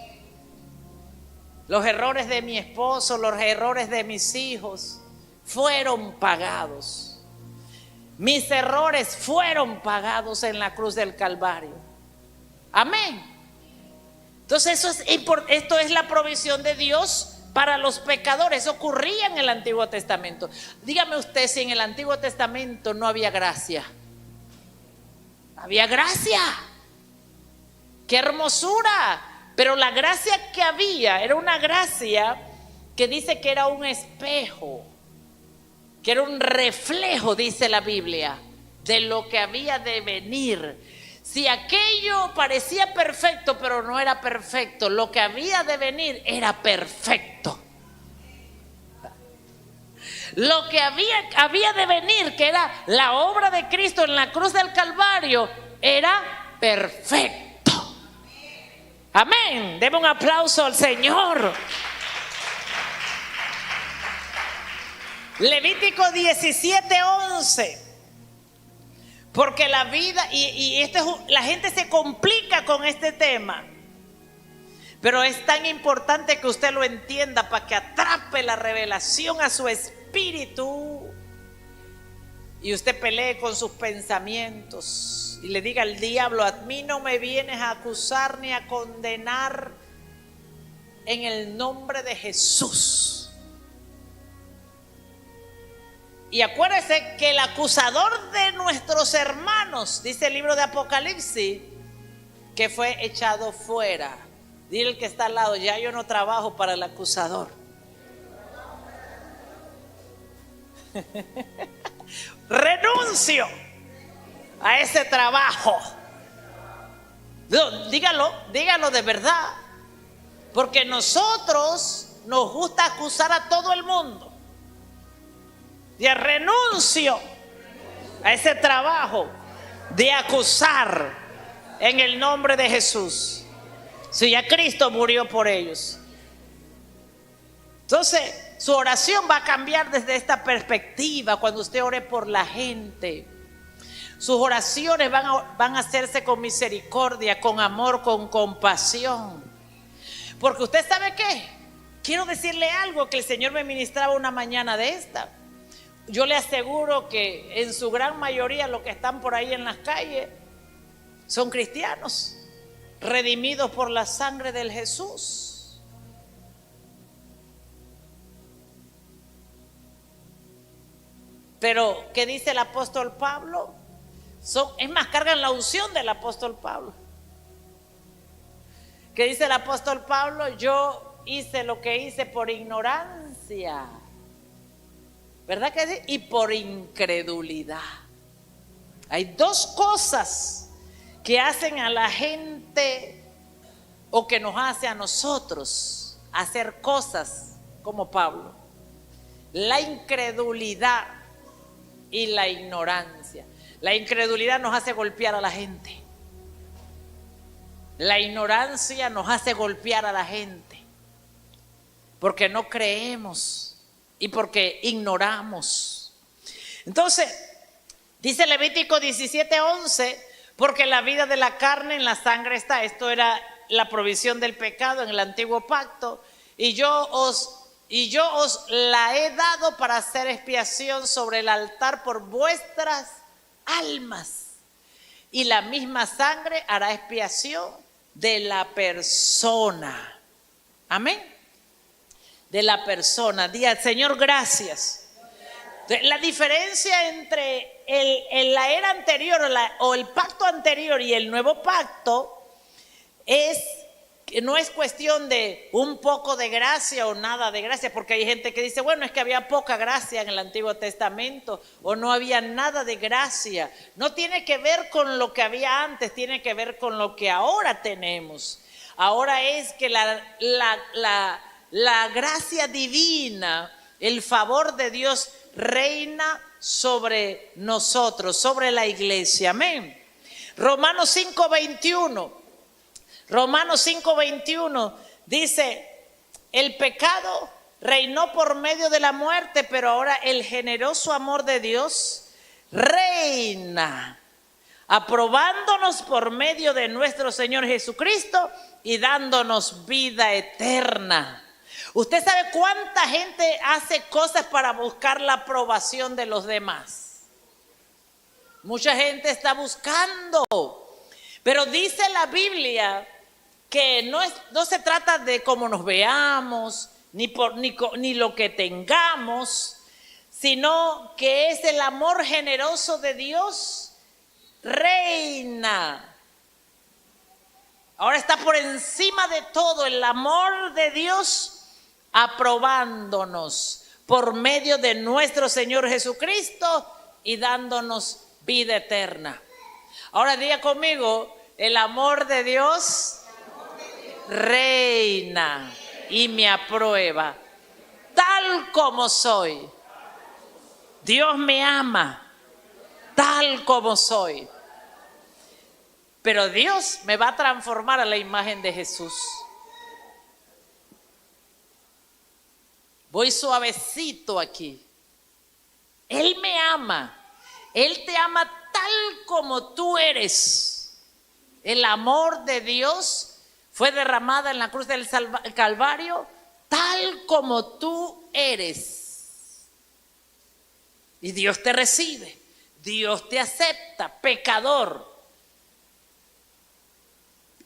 Los errores de mi esposo, los errores de mis hijos fueron pagados. Mis errores fueron pagados en la cruz del Calvario. Amén. Entonces esto es la provisión de Dios para los pecadores. Eso ocurría en el Antiguo Testamento. Dígame usted si en el Antiguo Testamento no había gracia. Había gracia. ¡Qué hermosura! Pero la gracia que había era una gracia que dice que era un espejo, que era un reflejo, dice la Biblia, de lo que había de venir. Si aquello parecía perfecto, pero no era perfecto, lo que había de venir era perfecto. Lo que había de venir, que era la obra de Cristo en la cruz del Calvario, era perfecto. Amén. Deme un aplauso al Señor. Levítico 17:11. Porque la vida, la gente se complica con este tema. Pero es tan importante que usted lo entienda para que atrape la revelación a su espíritu. Y usted pelee con sus pensamientos. Y le diga al diablo: a mí no me vienes a acusar ni a condenar en el nombre de Jesús. Y acuérdese que el acusador de nuestros hermanos, dice el libro de Apocalipsis, que fue echado fuera. Dile al que está al lado: ya yo no trabajo para el acusador. Renuncio a ese trabajo. Dígalo de verdad. Porque nosotros nos gusta acusar a todo el mundo. Ya renuncio a ese trabajo de acusar en el nombre de Jesús. Si ya Cristo murió por ellos. Entonces, su oración va a cambiar desde esta perspectiva cuando usted ore por la gente. Sus oraciones van a hacerse con misericordia, con amor, con compasión. Porque usted sabe qué, quiero decirle algo que el Señor me ministraba una mañana de esta. Yo le aseguro que en su gran mayoría los que están por ahí en las calles son cristianos, redimidos por la sangre del Jesús. Pero, ¿qué dice el apóstol Pablo? Es más, cargan la unción del apóstol Pablo. ¿Qué dice el apóstol Pablo? Yo hice lo que hice por ignorancia, ¿verdad que sí? Y por incredulidad. Hay dos cosas que hacen a la gente, o que nos hace a nosotros hacer cosas como Pablo: la incredulidad y la ignorancia. La incredulidad nos hace golpear a la gente. La ignorancia nos hace golpear a la gente porque no creemos y porque ignoramos. Entonces, dice Levítico 17:11, porque la vida de la carne en la sangre está. Esto era la provisión del pecado en el antiguo pacto. Y yo os la he dado para hacer expiación sobre el altar por vuestras almas. Y la misma sangre hará expiación de la persona. Amén. De la persona. Diga: Señor, gracias. La diferencia entre la era anterior o el pacto anterior y el nuevo pacto es que no es cuestión de un poco de gracia o nada de gracia, porque hay gente que dice, bueno, es que había poca gracia en el Antiguo Testamento o no había nada de gracia. No tiene que ver con lo que había antes, tiene que ver con lo que ahora tenemos. Ahora es que la gracia divina, el favor de Dios reina sobre nosotros, sobre la iglesia. Amén. Romanos 5:21 dice, el pecado reinó por medio de la muerte, pero ahora el generoso amor de Dios reina, aprobándonos por medio de nuestro Señor Jesucristo y dándonos vida eterna. ¿Usted sabe cuánta gente hace cosas para buscar la aprobación de los demás? Mucha gente está buscando, pero dice la Biblia que no se trata de cómo nos veamos, ni lo que tengamos, sino que es el amor generoso de Dios reina. Ahora está por encima de todo el amor de Dios, aprobándonos por medio de nuestro Señor Jesucristo y dándonos vida eterna. Ahora diga conmigo, el amor de Dios reina y me aprueba tal como soy. Dios me ama tal como soy. Pero Dios me va a transformar a la imagen de Jesús. Voy suavecito aquí. Él me ama. Él te ama tal como tú eres. El amor de Dios fue derramada en la cruz del Calvario tal como tú eres. Y Dios te recibe. Dios te acepta, pecador.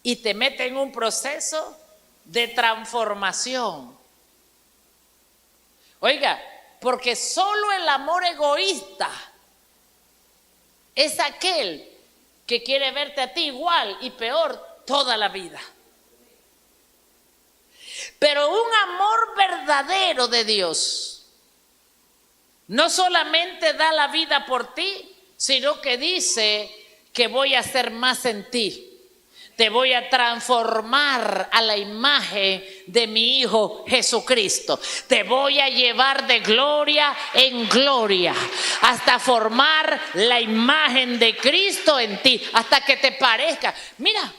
Y te mete en un proceso de transformación. Oiga, porque solo el amor egoísta es aquel que quiere verte a ti igual y peor toda la vida. Pero un amor verdadero de Dios no solamente da la vida por ti, sino que dice que voy a hacer más en ti. Te voy a transformar a la imagen de mi Hijo Jesucristo. Te voy a llevar de gloria en gloria hasta formar la imagen de Cristo en ti, hasta que te parezca. Mira,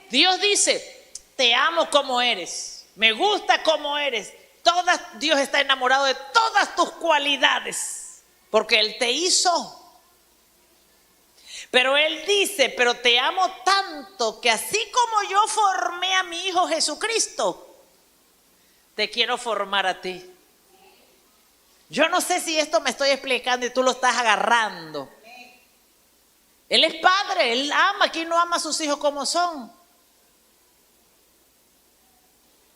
Dios dice, te amo como eres, me gusta como eres. Dios está enamorado de todas tus cualidades, porque Él te hizo. Pero Él dice, pero te amo tanto que así como yo formé a mi Hijo Jesucristo, te quiero formar a ti. Yo no sé si esto me estoy explicando y tú lo estás agarrando. Él es padre, Él ama. ¿Quién no ama a sus hijos como son?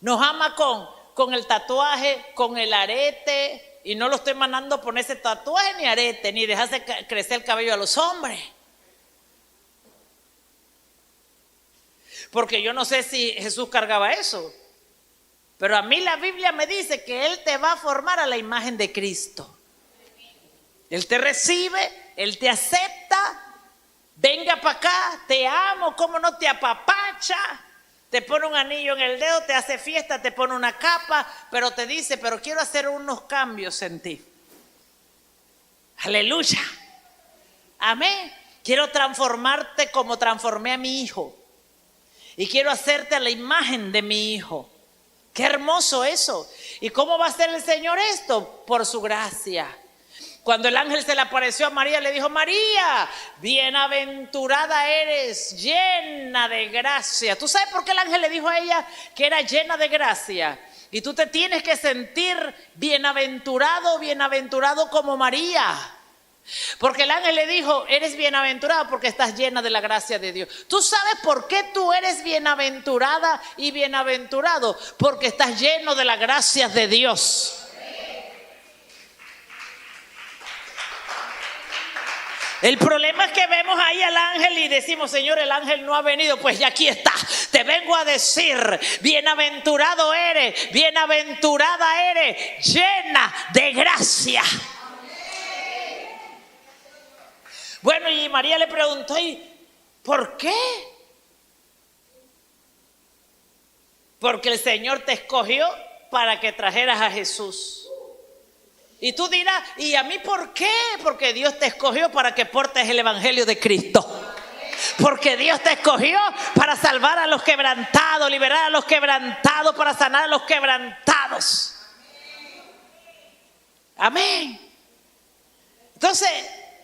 Nos ama con el tatuaje, con el arete. Y no lo estoy mandando a ponerse tatuaje ni arete, ni dejarse crecer el cabello a los hombres. Porque yo no sé si Jesús cargaba eso. Pero a mí la Biblia me dice que Él te va a formar a la imagen de Cristo. Él te recibe, Él te acepta. Venga para acá, te amo, cómo no te apapacha. Te pone un anillo en el dedo, te hace fiesta, te pone una capa, pero te dice, pero quiero hacer unos cambios en ti. Aleluya. Amén. Quiero transformarte como transformé a mi Hijo. Y quiero hacerte a la imagen de mi Hijo. Qué hermoso eso. ¿Y cómo va a hacer el Señor esto? Por su gracia. Cuando el ángel se le apareció a María, le dijo, María, bienaventurada eres, llena de gracia. ¿Tú sabes por qué el ángel le dijo a ella que era llena de gracia? Y tú te tienes que sentir bienaventurado, bienaventurado como María. Porque el ángel le dijo, eres bienaventurada porque estás llena de la gracia de Dios. ¿Tú sabes por qué tú eres bienaventurada y bienaventurado? Porque estás lleno de la gracia de Dios. El problema es que vemos ahí al ángel y decimos, Señor, el ángel no ha venido. Pues ya aquí está. te vengo a decir, bienaventurado eres, bienaventurada eres, llena de gracia. Bueno, y María le preguntó, ¿y por qué? Porque el Señor te escogió para que trajeras a Jesús. Y tú dirás, ¿y a mí por qué? Porque Dios te escogió para que portes el evangelio de Cristo. Porque Dios te escogió para salvar a los quebrantados, liberar a los quebrantados, para sanar a los quebrantados. Amén. Entonces,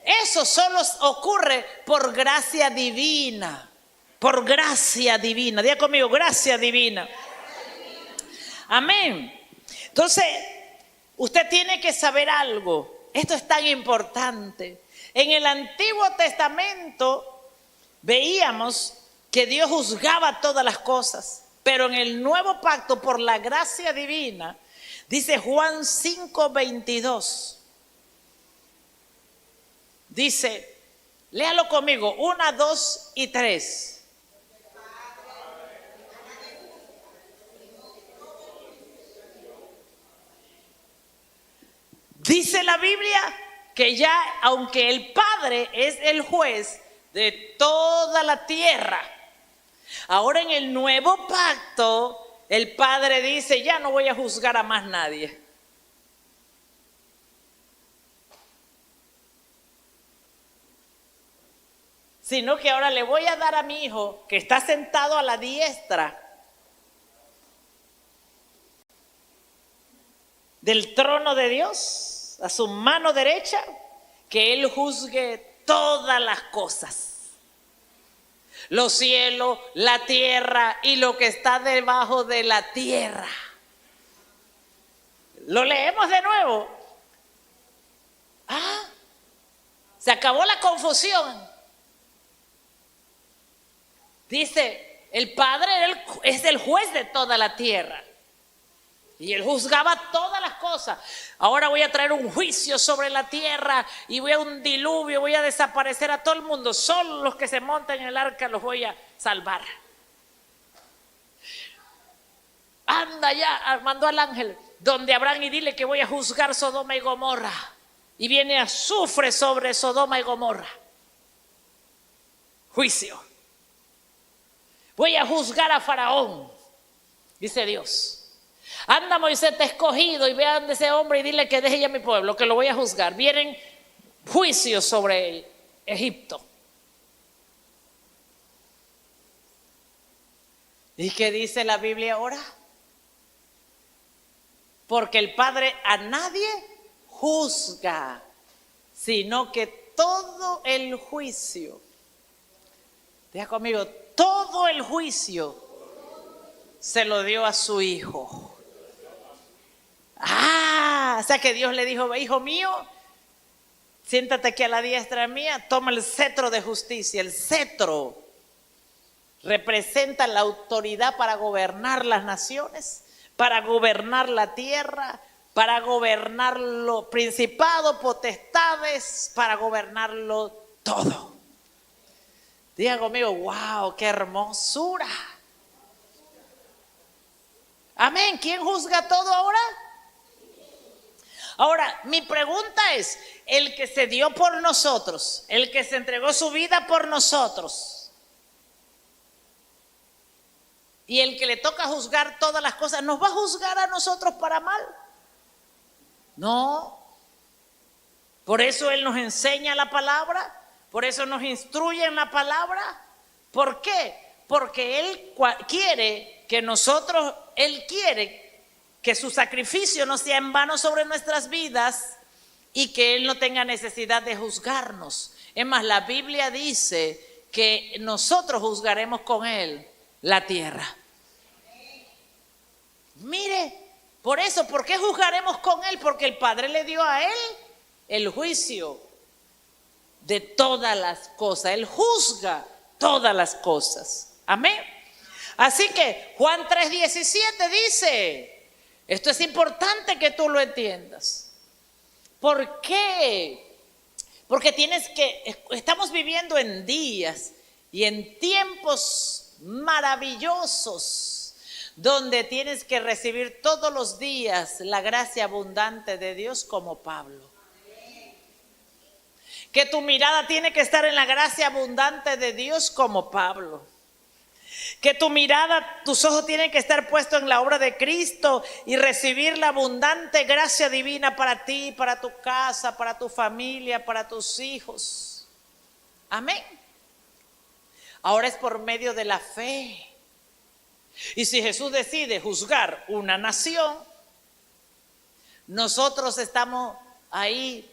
eso solo ocurre por gracia divina. Por gracia divina. Diga conmigo, gracia divina. Amén. Entonces, usted tiene que saber algo. Esto es tan importante. En el Antiguo Testamento veíamos que Dios juzgaba todas las cosas. Pero en el Nuevo Pacto, por la gracia divina, dice Juan 5:22. Dice, léalo conmigo, 1, 2 y 3. Dice la Biblia que ya, aunque el Padre es el juez de toda la tierra, ahora en el nuevo pacto, el Padre dice, ya no voy a juzgar a más nadie. Sino que ahora le voy a dar a mi hijo, que está sentado a la diestra del trono de Dios, a su mano derecha, que Él juzgue todas las cosas. Los cielos, la tierra y lo que está debajo de la tierra. Lo leemos de nuevo. Se acabó la confusión. Dice, el Padre es el juez de toda la tierra. Y Él juzgaba todas las cosas. Ahora voy a traer un juicio sobre la tierra y voy a un diluvio, voy a desaparecer a todo el mundo. Solo los que se montan en el arca los voy a salvar. Anda ya, mandó al ángel donde Abraham y dile que voy a juzgar Sodoma y Gomorra. Y viene azufre sobre Sodoma y Gomorra. Juicio. Voy a juzgar a Faraón, dice Dios. Anda, Moisés, te he escogido y ve a ese hombre y dile que deje ya mi pueblo, que lo voy a juzgar. Vienen juicios sobre Egipto. ¿Y qué dice la Biblia ahora? Porque el Padre a nadie juzga, sino que todo el juicio, diga conmigo, todo el juicio se lo dio a su Hijo. O sea que Dios le dijo, hijo mío, siéntate aquí a la diestra mía, toma el cetro de justicia. El cetro representa la autoridad para gobernar las naciones, para gobernar la tierra, para gobernar los principados, potestades, para gobernarlo todo. Diga conmigo, wow, qué hermosura. Amén. ¿Quién juzga todo ahora? Ahora, mi pregunta es, el que se dio por nosotros, el que se entregó su vida por nosotros, y el que le toca juzgar todas las cosas, ¿nos va a juzgar a nosotros para mal? No. Por eso Él nos enseña la palabra, por eso nos instruye en la palabra. ¿Por qué? Porque Él quiere que nosotros, Él quiere que su sacrificio no sea en vano sobre nuestras vidas y que Él no tenga necesidad de juzgarnos. Es más, la Biblia dice que nosotros juzgaremos con Él la tierra. Mire, por eso, ¿por qué juzgaremos con Él? Porque el Padre le dio a Él el juicio de todas las cosas. Él juzga todas las cosas. Amén. Así que Juan 3:17 dice, esto es importante que tú lo entiendas. ¿Por qué? Porque estamos viviendo en días y en tiempos maravillosos, donde tienes que recibir todos los días la gracia abundante de Dios como Pablo. Que tu mirada tiene que estar en la gracia abundante de Dios como Pablo. Que tu mirada, tus ojos tienen que estar puestos en la obra de Cristo y recibir la abundante gracia divina para ti, para tu casa, para tu familia, para tus hijos. Amén. Ahora es por medio de la fe. Y si Jesús decide juzgar una nación, nosotros estamos ahí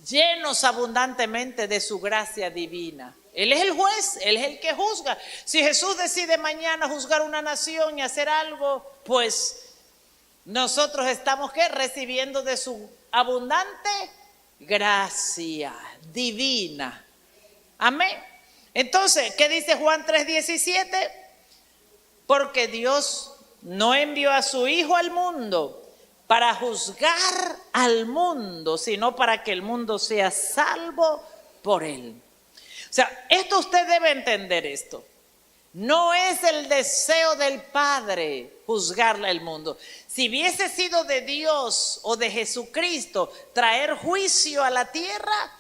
llenos abundantemente de su gracia divina. Él es el juez, Él es el que juzga. Si Jesús decide mañana juzgar una nación y hacer algo, pues nosotros estamos ¿qué? Recibiendo de su abundante gracia divina. Amén. Entonces, ¿qué dice Juan 3:17? Porque Dios no envió a su Hijo al mundo para juzgar al mundo, sino para que el mundo sea salvo por él. O sea, esto usted debe entender esto. No es el deseo del Padre juzgarle al mundo. Si hubiese sido de Dios o de Jesucristo traer juicio a la tierra,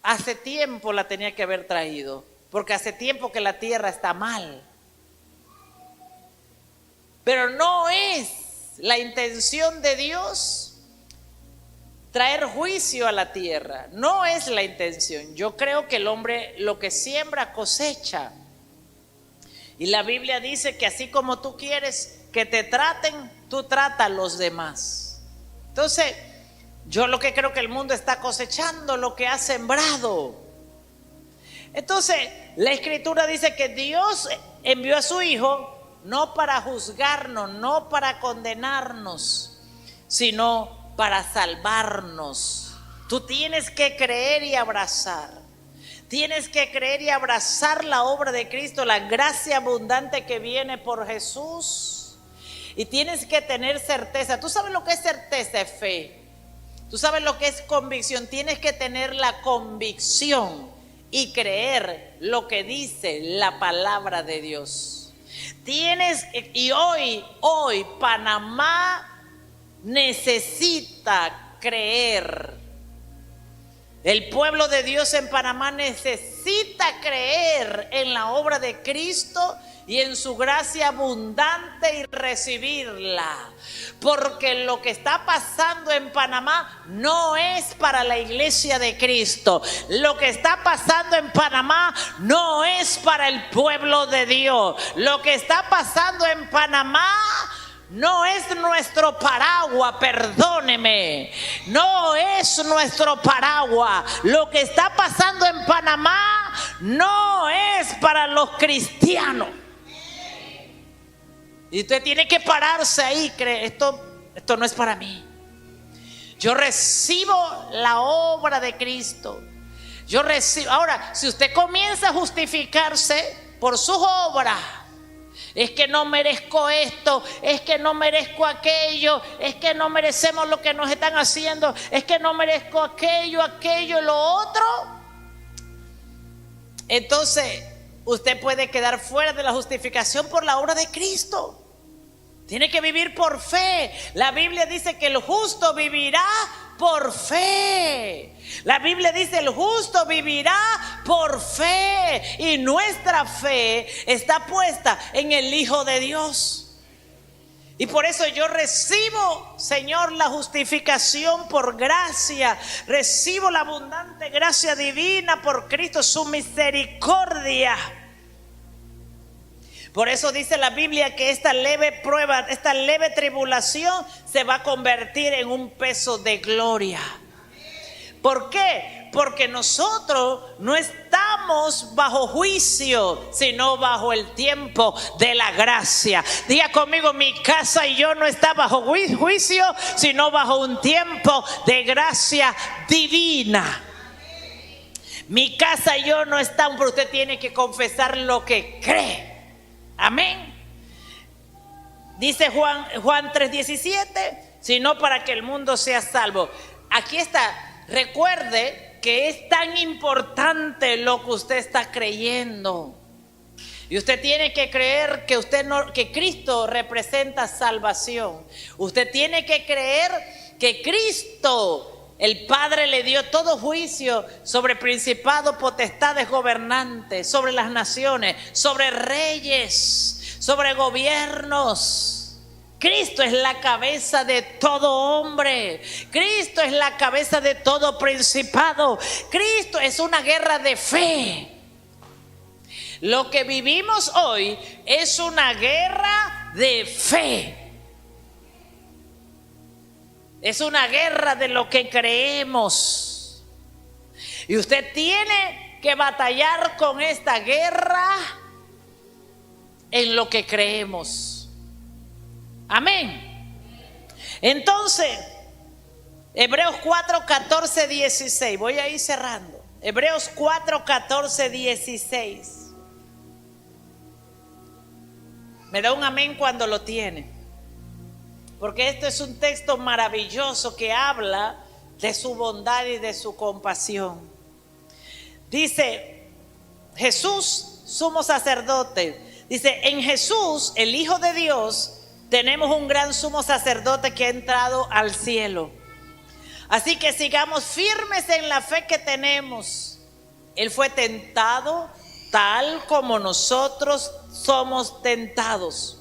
hace tiempo la tenía que haber traído, porque hace tiempo que la tierra está mal. Pero no es la intención de Dios traer juicio a la tierra. No es la intención. Yo creo que el hombre lo que siembra cosecha. Y la Biblia dice que así como tú quieres que te traten, tú trata a los demás. Entonces, yo lo que creo que el mundo está cosechando lo que ha sembrado. Entonces, la Escritura dice que Dios envió a su Hijo no para juzgarnos, no para condenarnos, sino para salvarnos. Tú tienes que creer y abrazar. Tienes que creer y abrazar la obra de Cristo, la gracia abundante que viene por Jesús. Y tienes que tener certeza. ¿Tú sabes lo que es certeza? Es fe. ¿Tú sabes lo que es convicción? Tienes que tener la convicción y creer lo que dice la palabra de Dios. Y hoy Panamá necesita creer. El pueblo de Dios en Panamá necesita creer en la obra de Cristo y en su gracia abundante y recibirla. Porque lo que está pasando en Panamá no es para la iglesia de Cristo. Lo que está pasando en Panamá no es para el pueblo de Dios. Lo que está pasando en Panamá no es nuestro paraguas, perdóneme. No es nuestro paraguas. Lo que está pasando en Panamá no es para los cristianos. Y usted tiene que pararse ahí. Esto no es para mí. Yo recibo la obra de Cristo. Yo recibo. Ahora, si usted comienza a justificarse por sus obras, es que no merezco esto, es que no merezco aquello, es que no merecemos lo que nos están haciendo, es que no merezco aquello, lo otro. Entonces, usted puede quedar fuera de la justificación por la obra de Cristo. Tiene que vivir por fe. La Biblia dice que el justo vivirá por fe. La Biblia dice el justo vivirá por fe. Y nuestra fe está puesta en el Hijo de Dios. Y por eso yo recibo, Señor, la justificación por gracia. Recibo la abundante gracia divina por Cristo, su misericordia. Por eso dice la Biblia que esta leve prueba, esta leve tribulación se va a convertir en un peso de gloria. ¿Por qué? Porque nosotros no estamos bajo juicio, sino bajo el tiempo de la gracia. Diga conmigo, mi casa y yo no está bajo juicio, sino bajo un tiempo de gracia divina. Mi casa y yo no estamos, pero usted tiene que confesar lo que cree. Amén. Dice Juan 3:17, sino para que el mundo sea salvo. Aquí está. Recuerde que es tan importante lo que usted está creyendo. Y usted tiene que creer que que Cristo representa salvación. Usted tiene que creer que Cristo, el Padre, le dio todo juicio sobre principados, potestades, gobernantes, sobre las naciones, sobre reyes, sobre gobiernos. Cristo es la cabeza de todo hombre. Cristo es la cabeza de todo principado. Cristo es una guerra de fe. Lo que vivimos hoy es una guerra de fe. Es una guerra de lo que creemos. Y usted tiene que batallar con esta guerra en lo que creemos. Amén. Entonces, Hebreos 4, 14, 16. Voy a ir cerrando. Hebreos 4, 14, 16. Me da un amén cuando lo tiene. Porque este es un texto maravilloso que habla de su bondad y de su compasión. Dice, Jesús, sumo sacerdote. Dice, en Jesús, el Hijo de Dios, tenemos un gran sumo sacerdote que ha entrado al cielo. Así que sigamos firmes en la fe que tenemos. Él fue tentado tal como nosotros somos tentados,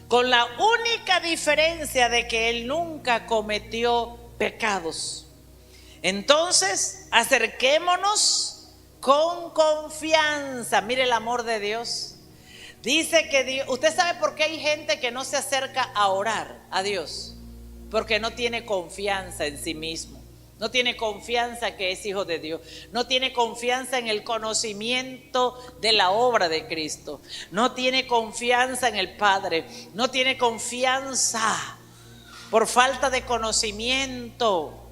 con la única diferencia de que Él nunca cometió pecados. Entonces, acerquémonos con confianza. Mire el amor de Dios. Dice que Dios, ¿usted sabe por qué hay gente que no se acerca a orar a Dios? Porque no tiene confianza en sí mismo. No tiene confianza que es hijo de Dios. No tiene confianza en el conocimiento de la obra de Cristo. No tiene confianza en el Padre. No tiene confianza por falta de conocimiento.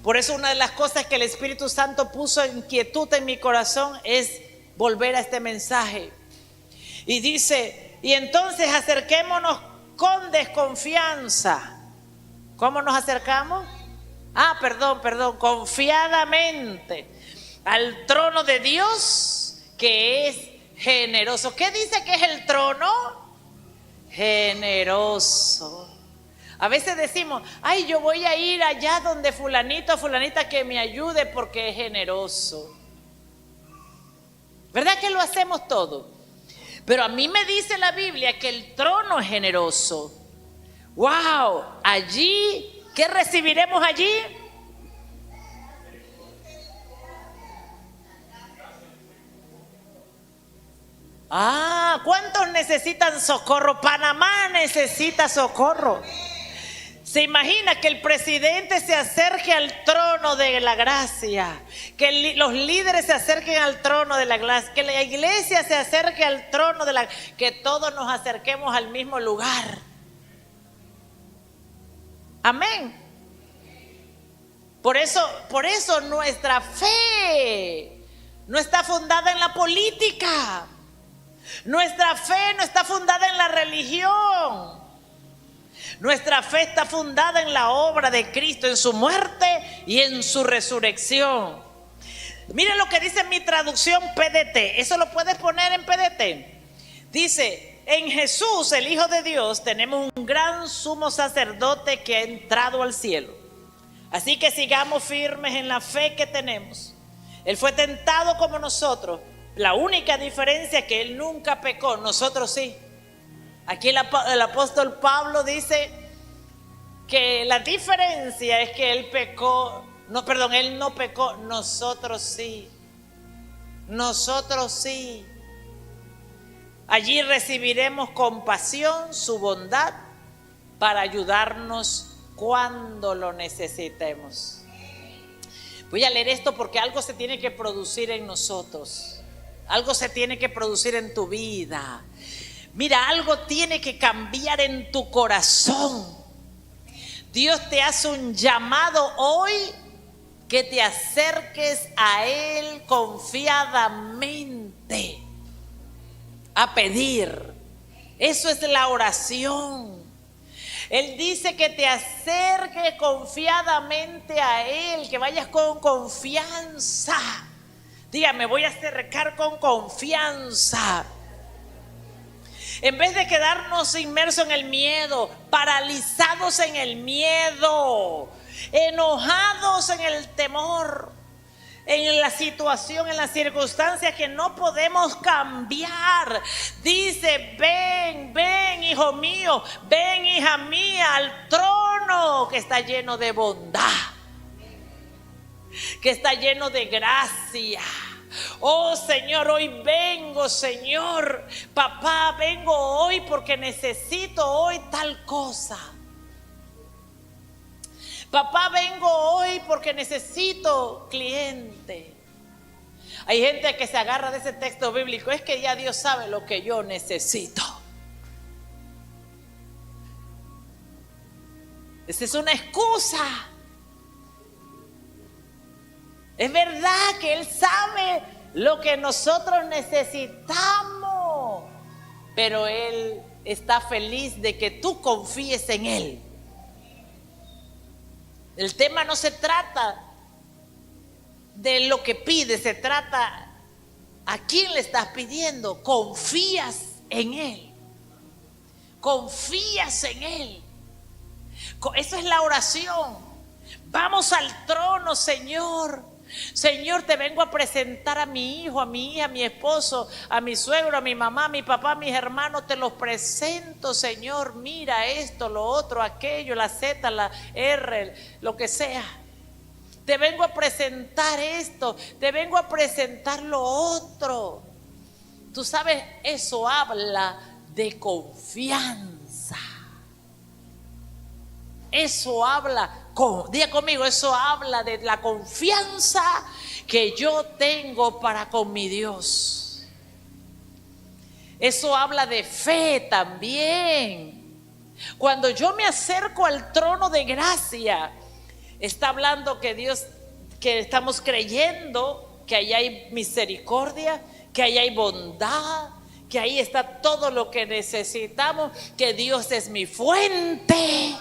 Por eso una de las cosas que el Espíritu Santo puso en quietud en mi corazón es volver a este mensaje. Y dice, y entonces acerquémonos con desconfianza. ¿Cómo nos acercamos? Confiadamente al trono de Dios, que es generoso. ¿Qué dice que es el trono? Generoso. A veces decimos, ay, yo voy a ir allá donde fulanito o fulanita que me ayude porque es generoso. ¿Verdad que lo hacemos todo? Pero a mí me dice la Biblia que el trono es generoso. ¡Wow! Allí, ¿qué recibiremos allí? ¿Cuántos necesitan socorro? Panamá necesita socorro. ¿Se imagina que el presidente se acerque al trono de la gracia? Que los líderes se acerquen al trono de la gracia. Que la iglesia se acerque al trono de la gracia. Que todos nos acerquemos al mismo lugar. Amén. Por eso nuestra fe no está fundada en la política. Nuestra fe no está fundada en la religión. Nuestra fe está fundada en la obra de Cristo, en su muerte y en su resurrección. Miren lo que dice mi traducción PDT. Eso lo puedes poner en PDT. Dice, en Jesús, el Hijo de Dios, tenemos un gran sumo sacerdote que ha entrado al cielo. Así que sigamos firmes en la fe que tenemos. Él fue tentado como nosotros. La única diferencia es que Él nunca pecó, nosotros sí. Aquí el apóstol Pablo dice que la diferencia es que Él no pecó, nosotros sí. Nosotros sí. Allí recibiremos compasión, su bondad, para ayudarnos cuando lo necesitemos. Voy a leer esto porque algo se tiene que producir en nosotros. Algo se tiene que producir en tu vida. Mira, algo tiene que cambiar en tu corazón. Dios te hace un llamado hoy que te acerques a Él confiadamente a pedir. Eso es la oración. Él dice que te acerques confiadamente a Él, que vayas con confianza. Dígame, voy a acercar con confianza. En vez de quedarnos inmersos en el miedo, paralizados en el miedo, enojados en el temor, en la situación, en las circunstancias que no podemos cambiar. Dice: ven, ven, hijo mío, ven, hija mía, al trono que está lleno de bondad, que está lleno de gracia. Oh Señor, hoy vengo, Señor. Papá, vengo hoy porque necesito hoy tal cosa. Papá, vengo hoy porque necesito cliente. Hay gente que se agarra de ese texto bíblico: es que ya Dios sabe lo que yo necesito. Esa es una excusa. Es verdad que Él sabe lo que nosotros necesitamos, pero Él está feliz de que tú confíes en Él. El tema no se trata de lo que pides, se trata a quién le estás pidiendo. Confías en Él. Confías en Él. Eso es la oración. Vamos al trono, Señor. Señor, te vengo a presentar a mi hijo, a mi hija, a mi esposo, a mi suegro, a mi mamá, a mi papá, a mis hermanos. Te los presento, Señor. Mira esto, lo otro, aquello, la Z, la R, lo que sea. Te vengo a presentar esto, te vengo a presentar lo otro. Tú sabes, eso habla de confianza. Eso habla, diga conmigo, eso habla de la confianza que yo tengo para con mi Dios. Eso habla de fe también. Cuando yo me acerco al trono de gracia, está hablando que Dios, que estamos creyendo que ahí hay misericordia, que ahí hay bondad, que ahí está todo lo que necesitamos, que Dios es mi fuente,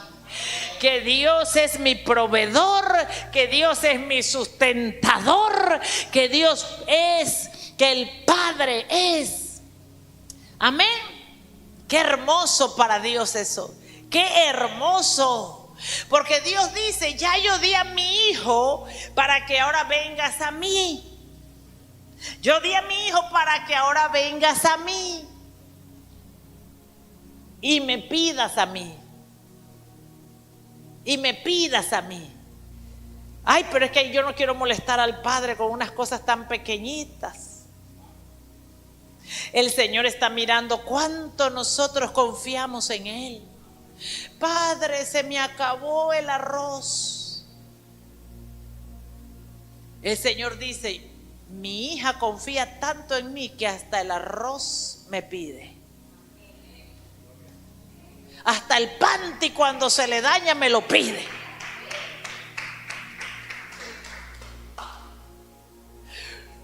que Dios es mi proveedor, que Dios es mi sustentador, que Dios es, que el Padre es. Amén. Qué hermoso para Dios eso. Qué hermoso. Porque Dios dice: ya yo di a mi hijo para que ahora vengas a mí. Yo di a mi hijo para que ahora vengas a mí y me pidas a mí. Y me pidas a mí. Ay, pero es que yo no quiero molestar al Padre con unas cosas tan pequeñitas. El Señor está mirando cuánto nosotros confiamos en Él. Padre, se me acabó el arroz. El Señor dice: mi hija confía tanto en mí que hasta el arroz me pide. Hasta el panty cuando se le daña me lo pide.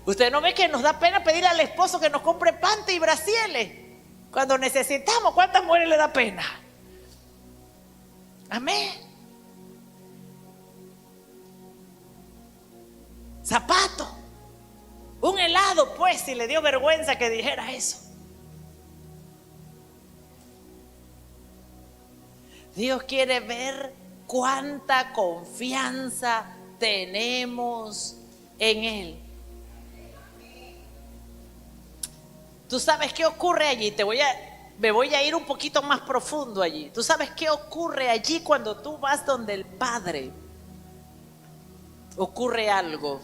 Usted no ve que nos da pena pedir al esposo que nos compre panty y brasieles cuando necesitamos. ¿Cuántas mujeres le da pena? Amén. Zapato, un helado, pues, si le dio vergüenza que dijera eso. Dios quiere ver cuánta confianza tenemos en Él. ¿Tú sabes qué ocurre allí? Me voy a ir un poquito más profundo allí. ¿Tú sabes qué ocurre allí cuando tú vas donde el Padre? Ocurre algo.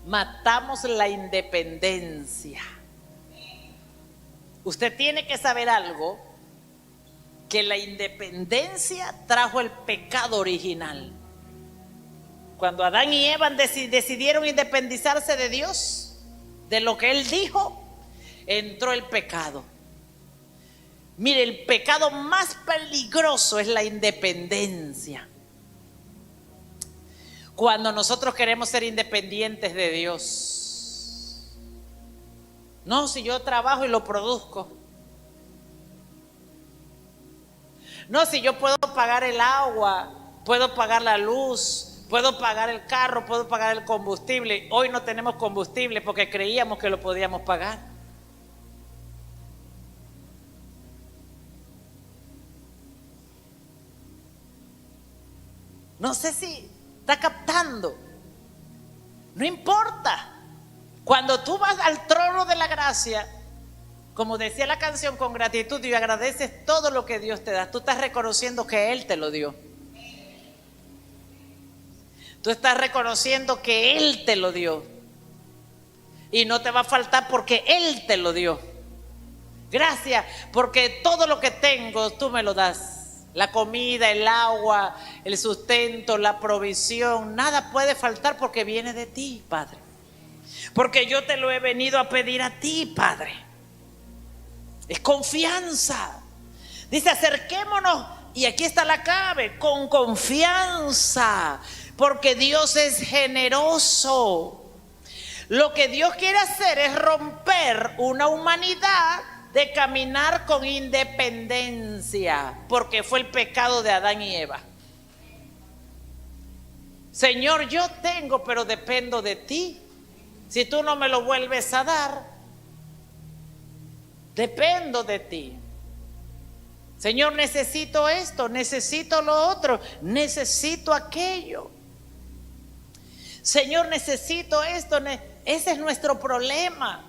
Matamos la independencia. Usted tiene que saber algo, que la independencia trajo el pecado original. Cuando Adán y Eva decidieron independizarse de Dios, de lo que Él dijo, entró el pecado. Mire, el pecado más peligroso es la independencia. Cuando nosotros queremos ser independientes de Dios. No, si yo trabajo y lo produzco. No, si yo puedo pagar el agua, puedo pagar la luz, puedo pagar el carro, puedo pagar el combustible. Hoy no tenemos combustible porque creíamos que lo podíamos pagar. No sé si está captando. No importa. Cuando tú vas al trono de la gracia, como decía la canción, con gratitud y agradeces todo lo que Dios te da, tú estás reconociendo que Él te lo dio. Tú estás reconociendo que Él te lo dio. Y no te va a faltar porque Él te lo dio. Gracias, porque todo lo que tengo tú me lo das. La comida, el agua, el sustento, la provisión, nada puede faltar porque viene de ti, Padre. Porque yo te lo he venido a pedir a ti, Padre. Es confianza. Dice, acerquémonos, y aquí está la clave, con confianza, porque Dios es generoso. Lo que Dios quiere hacer es romper una humanidad de caminar con independencia, porque fue el pecado de Adán y Eva. Señor, yo tengo, pero dependo de ti. Si tú no me lo vuelves a dar, dependo de ti. Señor, necesito esto, necesito lo otro, necesito aquello. Señor, necesito esto. Ese es nuestro problema,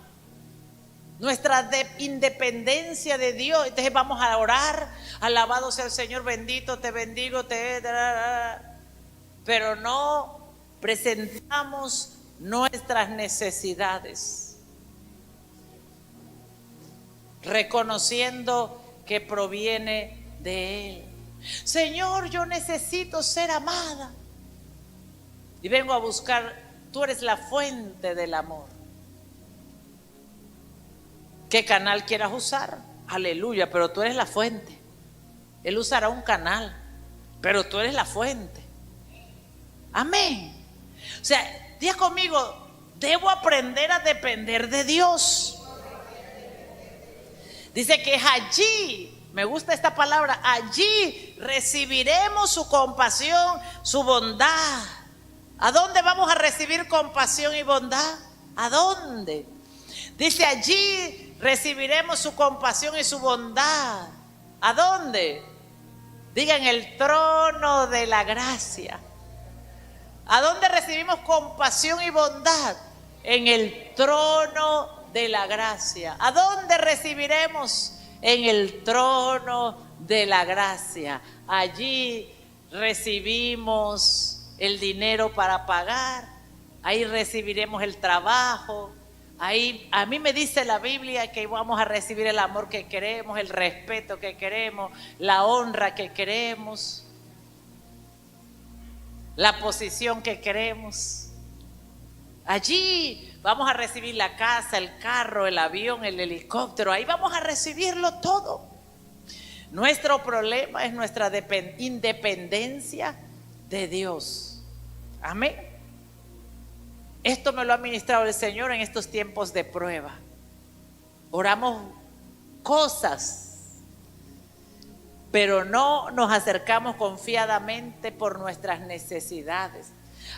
nuestra independencia de Dios. Entonces vamos a orar, alabado sea el Señor, bendito, te bendigo, pero no presentamos nuestras necesidades, reconociendo que proviene de Él. Señor, yo necesito ser amada y vengo a buscar. Tú eres la fuente del amor. ¿Qué canal quieras usar? Aleluya, pero tú eres la fuente. Él usará un canal, pero tú eres la fuente. Amén. O sea, diga conmigo, debo aprender a depender de Dios. Dice que es allí, me gusta esta palabra, allí recibiremos su compasión, su bondad. ¿A dónde vamos a recibir compasión y bondad? ¿A dónde? Dice, allí recibiremos su compasión y su bondad. ¿A dónde? Digan, el trono de la gracia. ¿A dónde recibimos compasión y bondad? En el trono de la gracia. ¿A dónde recibiremos? En el trono de la gracia. Allí recibimos el dinero para pagar. Ahí recibiremos el trabajo. Ahí, a mí me dice la Biblia que vamos a recibir el amor que queremos, el respeto que queremos, la honra que queremos, la posición que queremos. Allí vamos a recibir la casa, el carro, el avión, el helicóptero. Ahí vamos a recibirlo todo. Nuestro problema es nuestra independencia de Dios. Amén. Esto me lo ha ministrado el Señor en estos tiempos de prueba. Oramos cosas, pero no nos acercamos confiadamente por nuestras necesidades.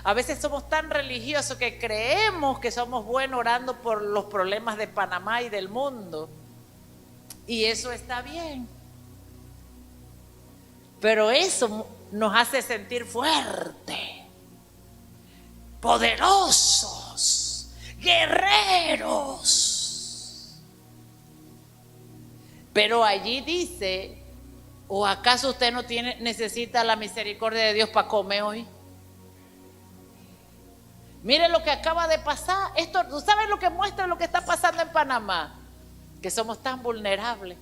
A veces somos tan religiosos que creemos que somos buenos orando por los problemas de Panamá y del mundo. Y eso está bien. Pero eso nos hace sentir fuerte, poderosos, guerreros. Pero allí dice, ¿o acaso usted no necesita la misericordia de Dios para comer hoy? Mire lo que acaba de pasar. Esto, ¿tú sabes lo que muestra lo que está pasando en Panamá? Que somos tan vulnerables.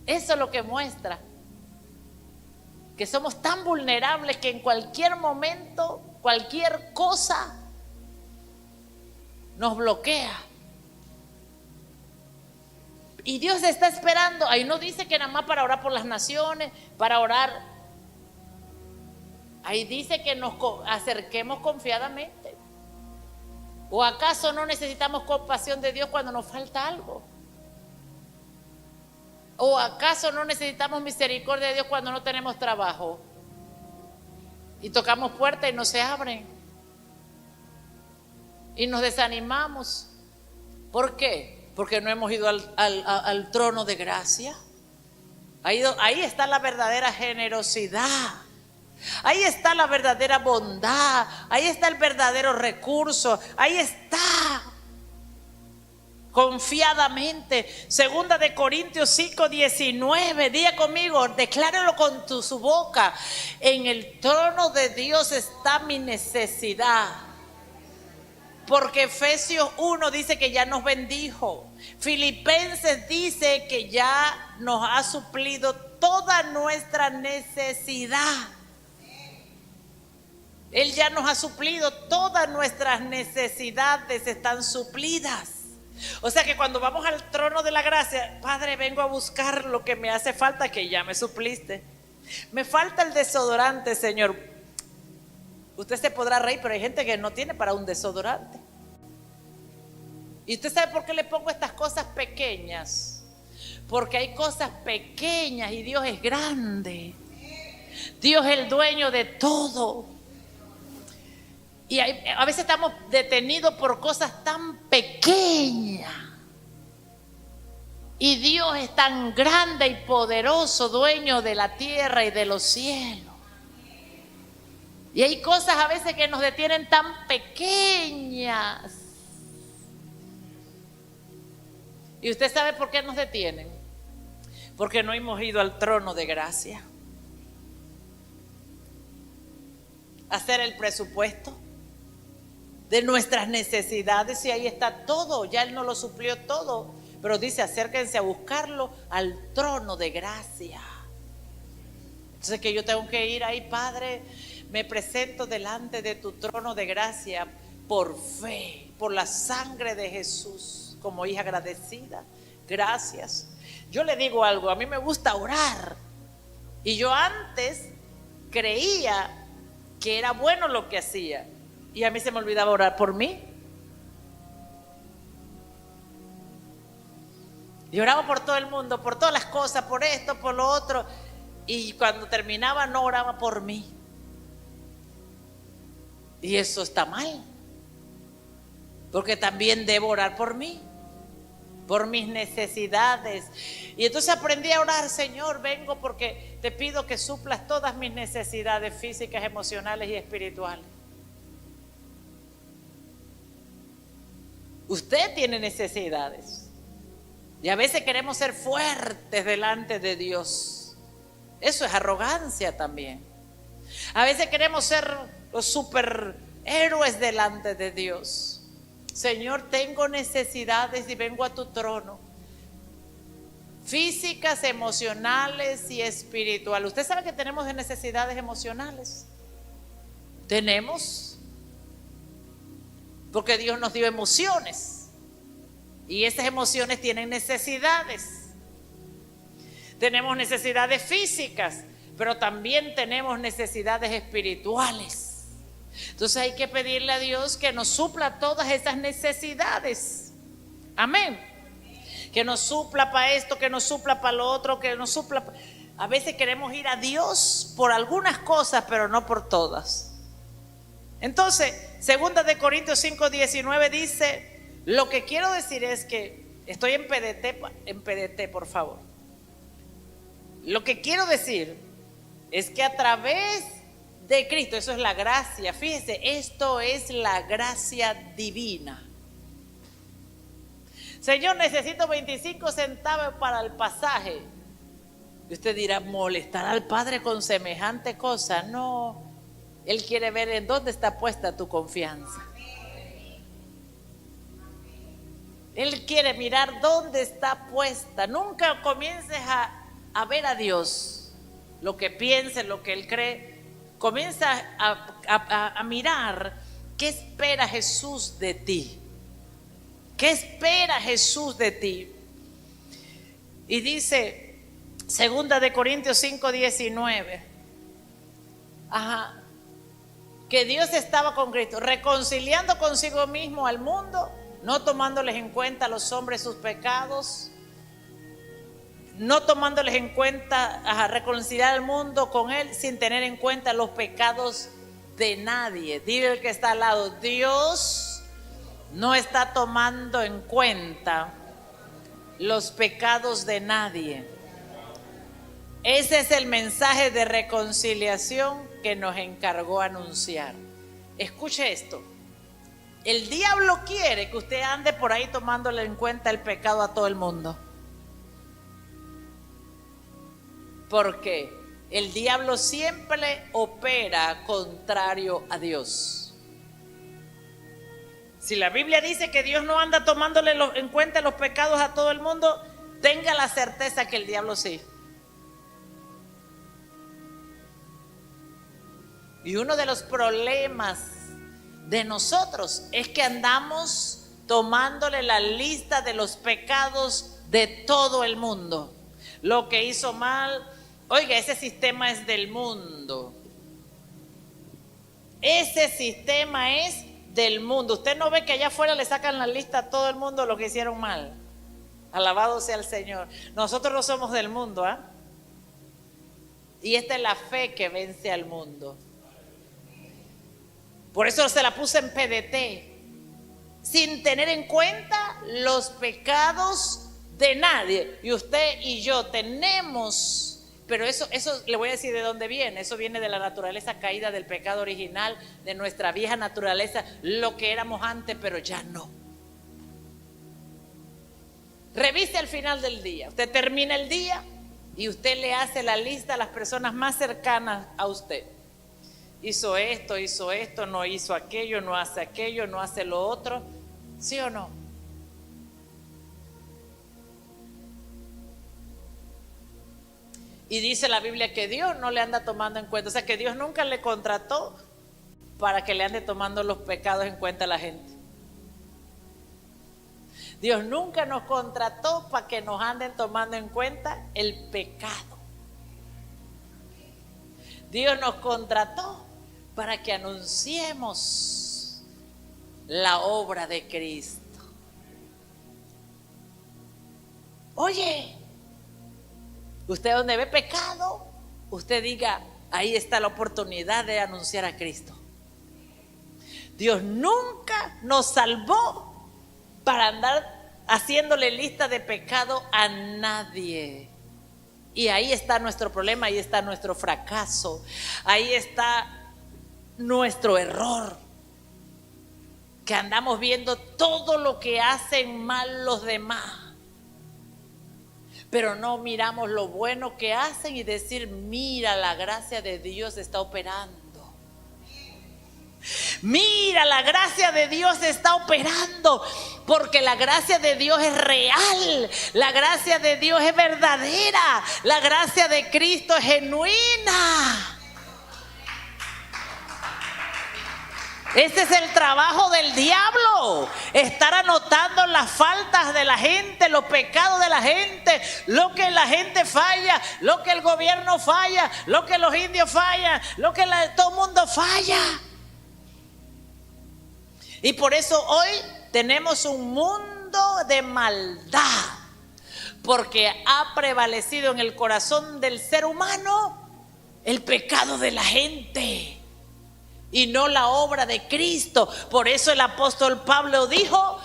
Eso es lo que muestra. Que somos tan vulnerables que en cualquier momento, cualquier cosa nos bloquea. Y Dios está esperando. Ahí no dice que nada más para orar por las naciones, para orar. Ahí dice que nos acerquemos confiadamente. ¿O acaso no necesitamos compasión de Dios cuando nos falta algo? ¿O acaso no necesitamos misericordia de Dios cuando no tenemos trabajo? Y tocamos puertas y no se abren. Y nos desanimamos. ¿Por qué? Porque no hemos ido al trono de gracia. Ahí está la verdadera generosidad. Ahí está la verdadera bondad, ahí está el verdadero recurso, ahí está. Confiadamente. Segunda de Corintios 5:19. Diga conmigo, decláralo con su boca. En el trono de Dios está mi necesidad. Porque Efesios 1 dice que ya nos bendijo. Filipenses dice que ya nos ha suplido toda nuestra necesidad. Él ya nos ha suplido, todas nuestras necesidades están suplidas. O sea que cuando vamos al trono de la gracia, Padre, vengo a buscar lo que me hace falta, que ya me supliste. Me falta el desodorante, Señor. Usted se podrá reír, pero hay gente que no tiene para un desodorante. ¿Y usted sabe por qué le pongo estas cosas pequeñas? Porque hay cosas pequeñas y Dios es grande. Dios es el dueño de todo. Y a veces estamos detenidos por cosas tan pequeñas. Y Dios es tan grande y poderoso, dueño de la tierra y de los cielos. Y hay cosas a veces que nos detienen tan pequeñas. ¿Y usted sabe por qué nos detienen? Porque no hemos ido al trono de gracia. Hacer el presupuesto de nuestras necesidades, y ahí está todo, ya Él nos lo suplió todo, pero dice: acérquense a buscarlo al trono de gracia. Entonces que yo tengo que ir ahí: Padre, me presento delante de tu trono de gracia por fe, por la sangre de Jesús, como hija agradecida. Gracias. Yo le digo algo, a mí me gusta orar, y yo antes creía que era bueno lo que hacía, y a mí se me olvidaba orar por mí. Y oraba por todo el mundo, por todas las cosas, por esto, por lo otro. Y cuando terminaba no oraba por mí. Y eso está mal. Porque también debo orar por mí, por mis necesidades. Y entonces aprendí a orar: Señor, vengo porque te pido que suplas todas mis necesidades físicas, emocionales y espirituales. Usted tiene necesidades. Y a veces queremos ser fuertes delante de Dios. Eso es arrogancia también. A veces queremos ser los superhéroes delante de Dios. Señor, tengo necesidades y vengo a tu trono. Físicas, emocionales y espirituales. Usted sabe que tenemos necesidades emocionales. Tenemos. Porque Dios nos dio emociones. Y esas emociones tienen necesidades. Tenemos necesidades físicas, pero también tenemos necesidades espirituales. Entonces hay que pedirle a Dios que nos supla todas esas necesidades. Amén. Que nos supla para esto, que nos supla para lo otro, que nos supla. A veces queremos ir a Dios por algunas cosas, pero no por todas. Entonces, segunda de Corintios 5:19 dice: lo que quiero decir es que, estoy en PDT, por favor. Lo que quiero decir es que a través de Cristo, eso es la gracia, fíjese, esto es la gracia divina. Señor, necesito 25 centavos para el pasaje. Y usted dirá: ¿molestar al Padre con semejante cosa? No, Él quiere ver en dónde está puesta tu confianza. Él quiere mirar dónde está puesta. Nunca comiences a ver a Dios, lo que piense, lo que Él cree. Comienza a mirar qué espera Jesús de ti. ¿Qué espera Jesús de ti? Y dice, segunda de Corintios 5:19, que Dios estaba con Cristo, reconciliando consigo mismo al mundo, no tomándoles en cuenta a los hombres sus pecados, no tomándoles en cuenta, reconciliar al mundo con Él sin tener en cuenta los pecados de nadie. Dile al que está al lado: Dios no está tomando en cuenta los pecados de nadie. Ese es el mensaje de reconciliación que nos encargó anunciar. Escuche esto. El diablo quiere que usted ande por ahí tomándole en cuenta el pecado a todo el mundo. Porque el diablo siempre opera contrario a Dios. Si la Biblia dice que Dios no anda tomándole en cuenta los pecados a todo el mundo, tenga la certeza que el diablo sí. Y uno de los problemas de nosotros es que andamos tomándole la lista de los pecados de todo el mundo. Lo que hizo mal, oiga, ese sistema es del mundo. Ese sistema es del mundo. Usted no ve que allá afuera le sacan la lista a todo el mundo lo que hicieron mal. Alabado sea el Señor. Nosotros no somos del mundo, ¿ah? Y esta es la fe que vence al mundo. Por eso se la puse en PDT, sin tener en cuenta los pecados de nadie. Y usted y yo tenemos, pero eso le voy a decir de dónde viene. Eso viene de la naturaleza caída, del pecado original, de nuestra vieja naturaleza, lo que éramos antes, pero ya no. Revise al final del día. Usted termina el día y usted le hace la lista a las personas más cercanas a usted. Hizo esto, no hizo aquello, no hace lo otro. ¿Sí o no? Y dice la Biblia que Dios no le anda tomando en cuenta. O sea, que Dios nunca le contrató para que le ande tomando los pecados en cuenta a la gente. Dios nunca nos contrató para que nos anden tomando en cuenta el pecado. Dios nos contrató para que anunciemos la obra de Cristo. Oye, usted donde ve pecado, usted diga, ahí está la oportunidad de anunciar a Cristo. Dios nunca nos salvó para andar haciéndole lista de pecado a nadie. Y ahí está nuestro problema, ahí está nuestro fracaso, ahí está nuestro error, que andamos viendo todo lo que hacen mal los demás, pero no miramos lo bueno que hacen y decir, mira, la gracia de Dios está operando. Mira, la gracia de Dios está operando, porque la gracia de Dios es real, la gracia de Dios es verdadera, la gracia de Cristo es genuina. Ese es el trabajo del diablo, estar anotando las faltas de la gente, los pecados de la gente, lo que la gente falla, lo que el gobierno falla, lo que los indios fallan, lo que todo el mundo falla. Y por eso hoy tenemos un mundo de maldad, porque ha prevalecido en el corazón del ser humano el pecado de la gente y no la obra de Cristo. Por eso el apóstol Pablo dijo,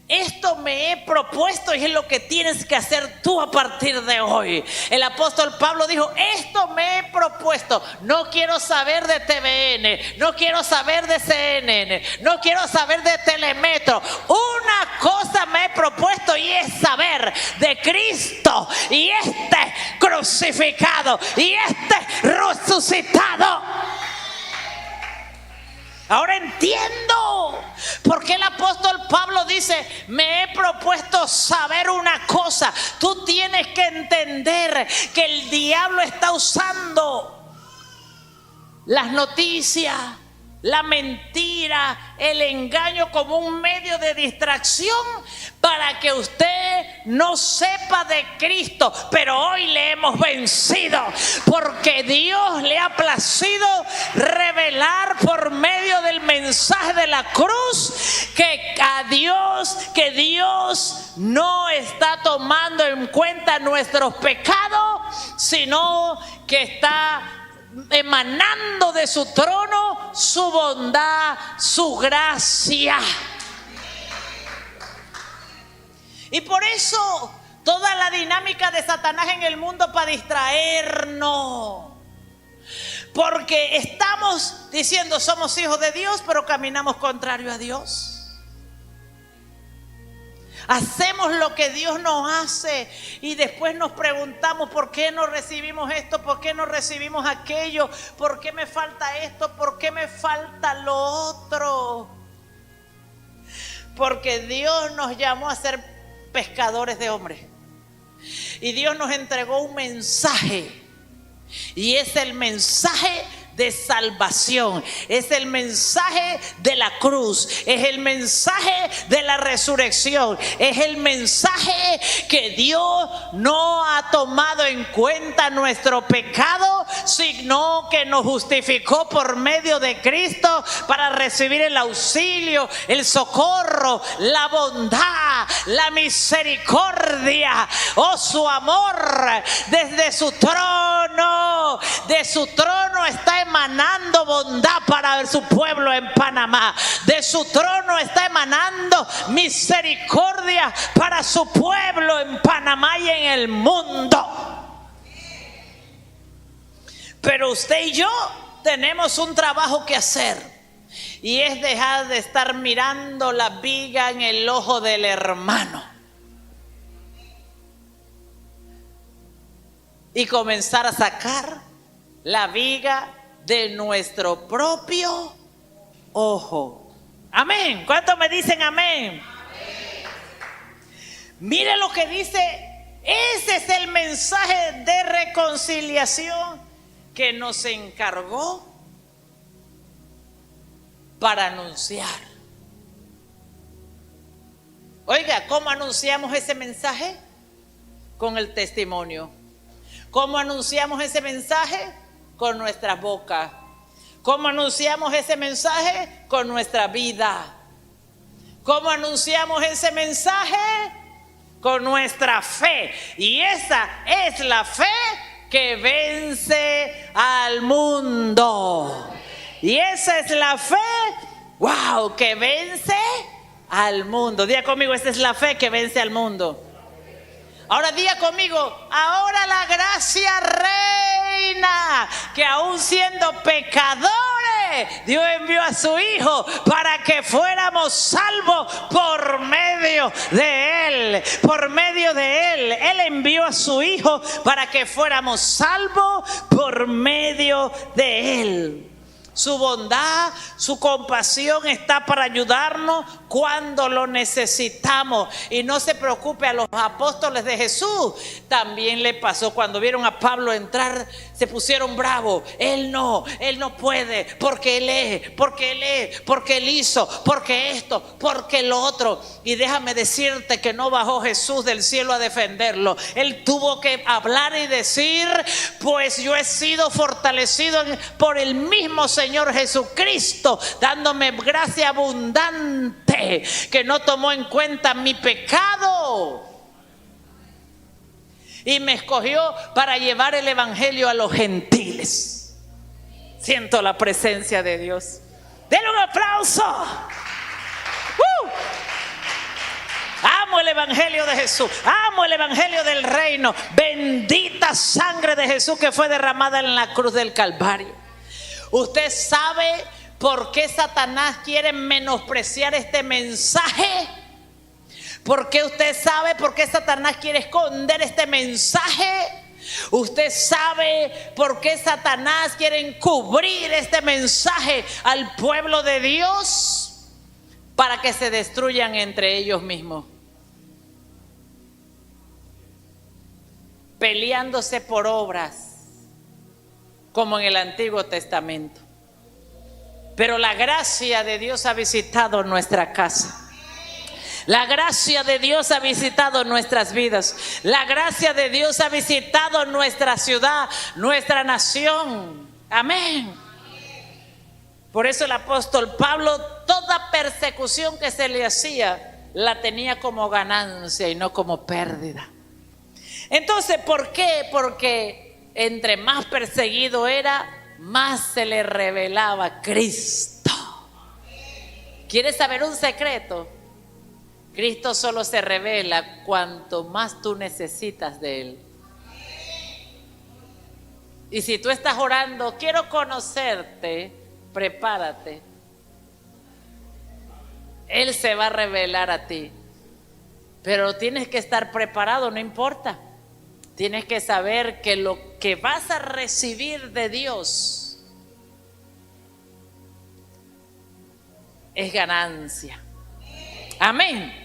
esto me he propuesto y es lo que tienes que hacer tú a partir de hoy. El apóstol Pablo dijo, esto me he propuesto. No quiero saber de TVN, no quiero saber de CNN, no quiero saber de Telemetro. Una cosa me he propuesto y es saber de Cristo y este crucificado y este resucitado. Ahora entiendo por qué el apóstol Pablo dice, me he propuesto saber una cosa. Tú tienes que entender que el diablo está usando las noticias, la mentira, el engaño como un medio de distracción para que usted no sepa de Cristo. Pero hoy le hemos vencido porque Dios le ha placido revelar por medio del mensaje de la cruz que Dios no está tomando en cuenta nuestros pecados, sino que está emanando de su trono su bondad, su gracia. Y por eso Toda la dinámica de Satanás en el mundo para distraernos. Porque estamos diciendo somos hijos de Dios, pero caminamos contrario a Dios. Hacemos lo que Dios nos hace y después nos preguntamos por qué no recibimos esto, por qué no recibimos aquello, por qué me falta esto, por qué me falta lo otro. Porque Dios nos llamó a ser pescadores de hombres. Y Dios nos entregó un mensaje. Y es el mensaje de salvación, es el mensaje de la cruz, es el mensaje de la resurrección, es el mensaje que Dios no ha tomado en cuenta nuestro pecado, sino que nos justificó por medio de Cristo para recibir el auxilio, el socorro, la bondad, la misericordia, oh su amor. Desde su trono, de su trono está emanando bondad para su pueblo en Panamá. De su trono está emanando misericordia para su pueblo en Panamá y en el mundo. Pero usted y yo tenemos un trabajo que hacer, y es dejar de estar mirando la viga en el ojo del hermano y comenzar a sacar la viga de nuestro propio ojo. Amén. ¿Cuántos me dicen amén? Amén. Mire lo que dice. Ese es el mensaje de reconciliación que nos encargó para anunciar. Oiga, ¿cómo anunciamos ese mensaje? Con el testimonio. ¿Cómo anunciamos ese mensaje? Con nuestra boca. ¿Cómo anunciamos ese mensaje? Con nuestra vida. ¿Cómo anunciamos ese mensaje? Con nuestra fe. Y esa es la fe que vence al mundo. Y esa es la fe, wow, que vence al mundo. Diga conmigo, esa es la fe que vence al mundo. Ahora diga conmigo, ahora la gracia reina, que aún siendo pecadores, Dios envió a su Hijo para que fuéramos salvos por medio de Él. Por medio de Él. Él envió a su Hijo para que fuéramos salvos por medio de Él. Su bondad, su compasión está para ayudarnos cuando lo necesitamos. Y no se preocupe, a los apóstoles de Jesús también le pasó. Cuando vieron a Pablo entrar, se pusieron bravos. Él no puede, porque porque él hizo, porque esto, porque lo otro. Y déjame decirte que no bajó Jesús del cielo a defenderlo. Él tuvo que hablar y decir, pues yo he sido fortalecido por el mismo Señor Jesucristo, dándome gracia abundante, que no tomó en cuenta mi pecado y me escogió para llevar el evangelio a los gentiles. Siento la presencia de Dios. Denle un aplauso. Amo el evangelio de Jesús, amo el evangelio del reino. Bendita sangre de Jesús que fue derramada en la cruz del Calvario. ¿Usted sabe por qué Satanás quiere menospreciar este mensaje? ¿Por qué usted sabe por qué Satanás quiere esconder este mensaje? ¿Usted sabe por qué Satanás quiere encubrir este mensaje al pueblo de Dios? Para que se destruyan entre ellos mismos, peleándose por obras, como en el Antiguo Testamento. Pero la gracia de Dios ha visitado nuestra casa. La gracia de Dios ha visitado nuestras vidas. La gracia de Dios ha visitado nuestra ciudad, nuestra nación. Amén. Por eso el apóstol Pablo, toda persecución que se le hacía, la tenía como ganancia y no como pérdida. Entonces, ¿por qué? Porque entre más perseguido era, más se le revelaba Cristo. ¿Quieres saber un secreto? Cristo solo se revela cuanto más tú necesitas de Él. Y si tú estás orando, quiero conocerte, prepárate. Él se va a revelar a ti. Pero tienes que estar preparado, no importa. Tienes que saber que lo que vas a recibir de Dios es ganancia. Amén.